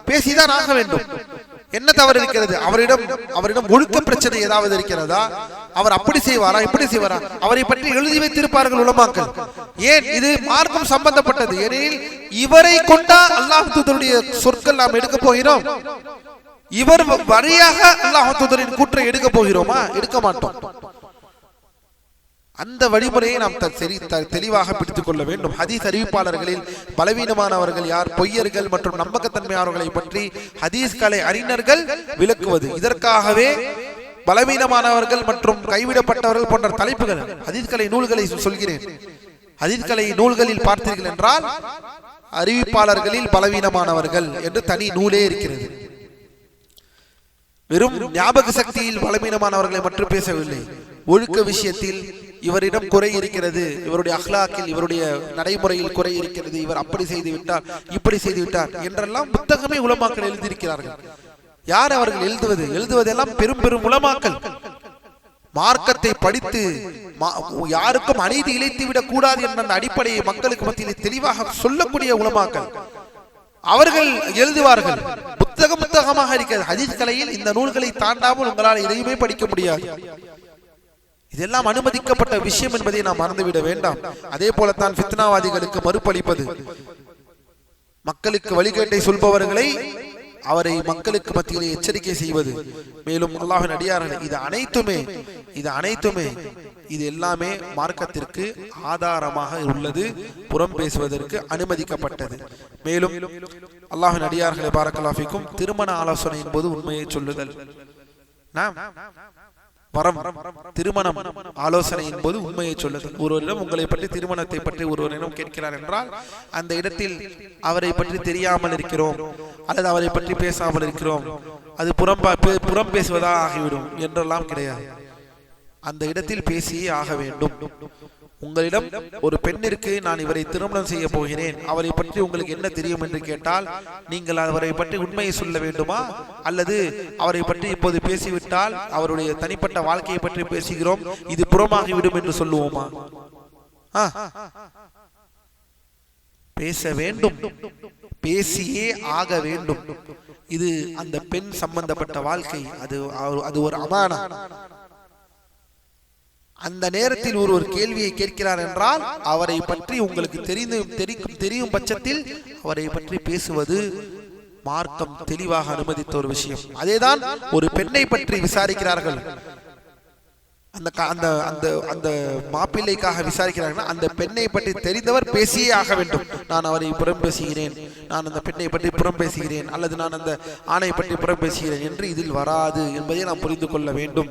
பேசிதான் ஆக வேண்டும். என்ன தவறு இருக்கிறது, அவரிடம் ஒழுக்க பிரச்சனை ஏதாவது இருக்கிறதா, அவர் அப்படி செய்வாரா இப்படி செய்வாரா, அவரை பற்றி எழுதி வைத்திருப்பார்கள் உலமாக்கள். ஏன், இது மார்க்கம் சம்பந்தப்பட்டது. ஏனெனில் இவரை கொண்டா அல்லாஹ் தூதருடைய சொற்கள் நாம் எடுக்க போகிறோம். இவர் வழியாக அல்லாஹ் தூதரின் கூற்றை எடுக்க போகிறோமா? எடுக்க மாட்டோம். அந்த வழிமுறையை நாம் தெளிவாக பிடித்துக் கொள்ள வேண்டும். ஹதீஸ் அறிவிப்பாளர்களில் பலவீனமானவர்கள் யார், பொய்யர்கள் மற்றும் நம்பகத்தன்மையாளர்களை பற்றி ஹதீஸ் கலை அறிஞர்கள் விளக்குவது. இதற்காகவே பலவீனமானவர்கள் மற்றும் கைவிடப்பட்டவர்கள் போன்ற தலைப்புகள் ஹதீஸ் கலை நூல்களை சொல்கிறேன். ஹதீஸ் கலை நூல்களில் பார்த்தீர்கள் என்றால் அறிவிப்பாளர்களில் பலவீனமானவர்கள் என்று தனி நூலே இருக்கிறது. வெறும் ஞாபக சக்தியில் பலவீனமானவர்களை மட்டும் பேசவில்லை, ஒழுக்க விஷயத்தில் இவரிடம் குறை இருக்கிறது, இவருடைய அஹ்லாக்கில் இவருடைய நடைமுறையில் குறை இருக்கிறது, இவர் அப்படி செய்து விட்டார் இப்படி செய்து விட்டார் என்றெல்லாம் புத்தகமே உலமாக்கள் எழுதியிருக்கிறார்கள். யார் அவர்கள் எழுதுவதெல்லாம் பெரும் பெரும் உலமாக்கள். மார்க்கத்தை படித்து யாருக்கும் அநீதி இழைத்து விடக் கூடாது என்ற அந்த அடிப்படையை மக்களுக்கு மத்தியில் தெளிவாக சொல்லக்கூடிய உலமாக்கள் அவர்கள் எழுதுவார்கள். புத்தகமாக இருக்கிறது. ஹதீஸ் கலையில் இந்த நூல்களை தாண்டாமல் உங்களால் எதையுமே படிக்க முடியாது. இதெல்லாம் அனுமதிக்கப்பட்ட விஷயம் என்பதை நாம் மறந்துவிட வேண்டாம். அதே போலத்தான் ஃபித்னாவாதிகளுக்கு மறுப்பளிப்பது, மக்களுக்கு வழிகேட்டை சொல்பவர்களை அவரை மக்களுக்கு மத்தியிலே எச்சரிக்கை செய்வது. மேலும் அல்லாஹ்வின் அடியார்களே, இது அனைத்துமே இது எல்லாமே மார்க்கத்திற்கு ஆதாரமாக உள்ளது, புறம் பேசுவதற்கு அனுமதிக்கப்பட்டது. மேலும் அல்லாஹ்வின் அடியார்களே, பாரக்கல்லாஹு ஃபீக்கும், திருமண ஆலோசனையின் போது உண்மையை சொல்லுதல். திருமணம் ஆலோசனையின் போது உண்மையை சொல்லுதல். ஒருவரிடம் உங்களை பற்றி திருமணத்தை பற்றி ஒருவரிடம் கேட்கிறார் என்றால் அந்த இடத்தில் அவரை பற்றி தெரியாமல் இருக்கிறோம் அல்லது அவரை பற்றி பேசாமல் இருக்கிறோம், அது புறம் பேசுவதாக ஆகிவிடும் என்றெல்லாம் கிடையாது. அந்த இடத்தில் பேசியே ஆக வேண்டும். உங்களிடம் ஒரு பெண்ணிற்கு நான் இவரை திருமணம் செய்ய போகிறேன், அவரை பற்றி உங்களுக்கு என்ன தெரியும் என்று கேட்டால் நீங்கள் அவரை பற்றி உண்மையை சொல்ல வேண்டுமா, அல்லது அவரை பற்றி இப்போது பேசிவிட்டால் அவருடைய தனிப்பட்ட வாழ்க்கையை பற்றி பேசுகிறோம், இது புறமாகிவிடும் என்று சொல்லுவோமா? பேச வேண்டும். பேசியே ஆக வேண்டும். இது அந்த பெண் சம்பந்தப்பட்ட வாழ்க்கை, அது ஒரு அமானா. அந்த நேரத்தில் ஒரு கேள்வியை கேட்கிறார் என்றால் அவரை பற்றி உங்களுக்கு தெரியும் பட்சத்தில் அவரை பற்றி பேசுவது மார்க்கம் தெளிவாக அனுமதித்த ஒரு விஷயம். அதேதான் ஒரு பெண்ணை பற்றி விசாரிக்கிறார்கள், அந்த மாப்பிள்ளைக்காக விசாரிக்கிறார்கள். அந்த பெண்ணை பற்றி தெரிந்தவர் பேசியே ஆக வேண்டும். நான் அவரை புறம் பேசுகிறேன், நான் அந்த பெண்ணை பற்றி புறம் பேசுகிறேன், அல்லது நான் அந்த ஆணை பற்றி புறம் பேசுகிறேன் என்று இதில் வராது என்பதை நாம் புரிந்து கொள்ள வேண்டும்.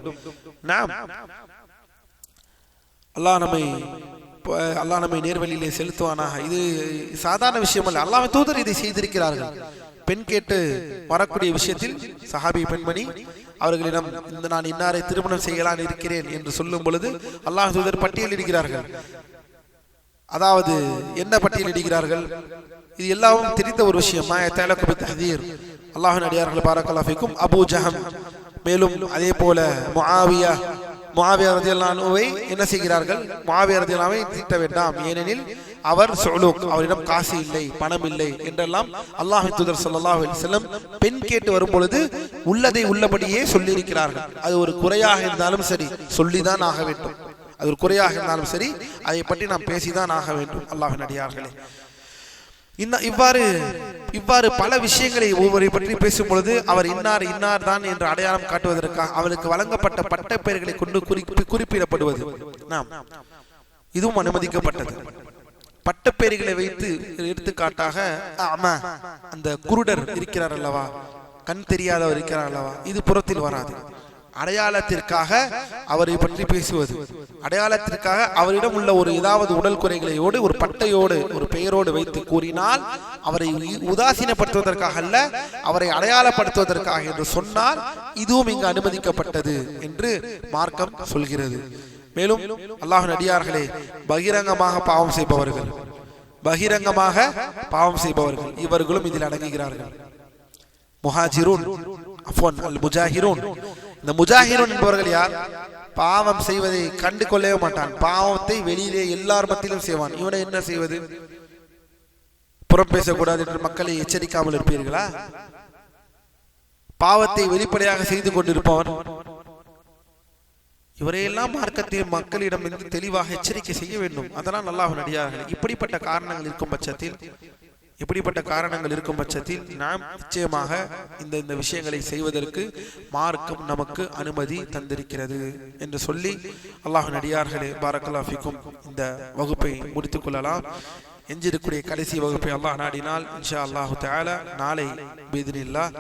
நாம் அல்லாஹ் நம்மை நேர்வழியிலே செலுத்துவானாக. இது சாதாரண விஷயம் அல்ல. அல்லாஹ் தூதர் இதை செய்திருக்கிறார்கள். பெண் கேட்டு வரக்கூடிய விஷயத்தில் சஹாபி பெண்மணி அவர்களிடம் நான் இன்னாரை திருமணம் செய்யலாம் இருக்கிறேன் என்று சொல்லும் பொழுது அல்லாஹ் தூதர் பட்டியலிடுகிறார்கள். அதாவது என்ன பட்டியலிடுகிறார்கள்? இது எல்லாவும் தெரிந்த ஒரு விஷயம். அல்லாஹ்வின் அடியார்கள் பாரக்கல்லாஹு ஃபீக்கும் அபூ ஜஹம், மேலும் அதே போல முஆவியா ரலியல்லாஹு அன்ஹுவை என்ன செய்கிறார்கள்? முஆவியா ரலியல்லாஹு அன்ஹுவை திட்ட வேண்டாம், ஏனெனில் அவர் சுலூக், அவரிடம் காசு இல்லை, பணம் இல்லை என்றெல்லாம் அல்லாஹ்வின் தூதர் ஸல்லல்லாஹு அலைஹி வஸல்லம் பெண் கேட்டு வரும் பொழுது உள்ளதை உள்ளபடியே சொல்லி இருக்கிறார்கள். அது ஒரு குறையாக இருந்தாலும் சரி சொல்லிதான் ஆக வேண்டும். அது ஒரு குறையாக இருந்தாலும் சரி அதை பற்றி நாம் பேசிதான் ஆக வேண்டும். அல்லாஹ்வின் அடியார்களே, இவ்வாறு பல விஷயங்களை ஒவ்வொரு பற்றி பேசும் பொழுது அவர் இன்னார் தான் என்று அடையாளம் காட்டுவதற்காக அவருக்கு வழங்கப்பட்ட பட்ட பெயர்களை கொண்டு குறிப்பிடப்படுவது இதுவும் அனுமதிக்கப்பட்டது. பட்டப்பெயர்களை வைத்து எடுத்துக்காட்டாக அந்த குருடர் இருக்கிறார் அல்லவா, கண் தெரியாதவர் இருக்கிறார் அல்லவா, இது புறத்தில் வராது. அடையாளத்திற்காக அவரை பற்றி பேசுவது, அடையாளத்திற்காக அவரிடம் உள்ள ஒரு ஏதாவது உடல் குறைகளோடு ஒரு பட்டையோடு ஒரு பெயரோடு வைத்து கூறினால் அவரை உதாசீனப்படுத்துவதற்காக அல்ல, அவரை அடையாளப்படுத்துவதற்காக என்று சொன்னால் இதுவும் இங்கு அனுமதிக்கப்பட்டது என்று மார்க்கம் சொல்கிறது. மேலும் அல்லாஹ்வின் அடியார்களே, பகிரங்கமாக பாவம் செய்பவர்கள் இவர்களும் இதில் அடங்குகிறார்கள். முஹாஜிரூன் அல் முஜாஹிரூன், இந்த முஜாஹிரூன் என்பவர்கள் யார்? பாவம் செய்வதை கண்டு கொள்ளவே மாட்டான், பாவத்தை வெளியிலே எல்லார் மத்தியிலும் செய்வான். இவனை என்ன செய்வது? புறம் பேசக்கூடாது என்று மக்களை எச்சரிக்காமல் இருப்பீர்களா? பாவத்தை வெளிப்படையாக செய்து கொண்டிருப்பவன் இவரையெல்லாம் மார்க்கத்தில் மக்களிடம் இருந்து தெளிவாக எச்சரிக்கை செய்ய வேண்டும். அதனால் அல்லாஹ்வின் அடியார்களே, இப்படிப்பட்ட காரணங்கள் இருக்கும் பட்சத்தில் நாம் நிச்சயமாக இந்த விஷயங்களை செய்வதற்கு மார்க்கம் நமக்கு அனுமதி தந்திருக்கிறது என்று சொல்லி அல்லாஹ்வின் அடியார்களே, பாரக்கல்லாஹு ஃபீக்கும், இந்த வகுப்பை முடித்துக் கொள்ளலாம். எஞ்சிருக்கூடிய கடைசி வகுப்பை அல்லாஹ் நாடினால் இன்ஷா அல்லாஹு தஆலா நாளை பிஇذنில்லாஹ்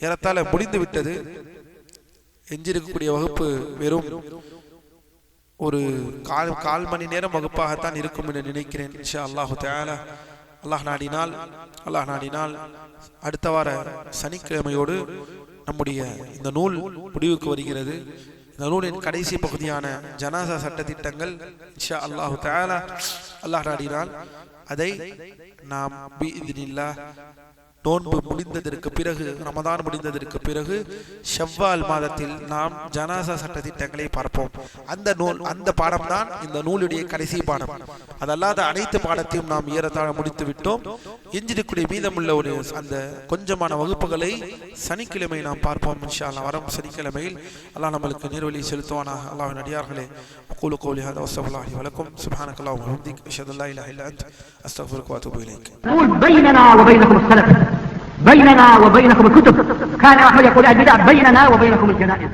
ஏறத்தாழ முடிந்து விட்டது. எஞ்சிருக்கக்கூடிய வகுப்பு வெறும் ஒரு கால் மணி நேரம் வகுப்பாகத்தான் இருக்கும் என்று நினைக்கிறேன். இன்ஷா அல்லாஹு தஆலா அல்லாஹ் நாடினால் அடுத்த வார சனிக்கிழமையோடு நம்முடைய இந்த நூல் முடிவுக்கு வருகிறது. இந்த நூலின் கடைசி பகுதியான ஜனாசா சட்டத்திட்டங்கள் இன்ஷா அல்லாஹு தஆலா அல்லாஹ் நாடினால் அதை நாம் பிஇذنில்லாஹ் நோன்பு முடிந்ததற்கு பிறகு, ரமதான் முடிந்ததற்கு பிறகு ஷவ்வால் மாதத்தில் நாம் ஜனாசா சட்டத்திட்டங்களை பார்ப்போம். அந்த பாடம் தான் இந்த நூலுடைய கடைசி பாடம். அதல்லாத அனைத்து பாடத்தையும் நாம் ஏறத்தாழ முடித்து விட்டோம். எஞ்சிருக்கூடிய மீதமுள்ள ஒரு அந்த கொஞ்சமான வகுப்புகளை சனிக்கிழமை நாம் பார்ப்போம் இன்ஷா அல்லாஹ். வரும் சனிக்கிழமையில் அல்லாஹ் நம்மளுக்கு நேர்வழி செலுத்துவானாக. அல்லாஹ்வின் அடியார்களே, அகூலு கௌலி ஹாதா வஸ்ஸலாஹி வலக்கும் சுப்ஹானக்கல்லாஹு வ பிஹம்திக அஷ்ஹது அல்லா இலாஹா இல்லா அன்த அஸ்தக்ஃபிருக வ அத்தூபு இலைக். بيننا وبينكم السلف، بيننا وبينكم الكتب. كان أحمد يقول البدع بيننا وبينكم الجنائز.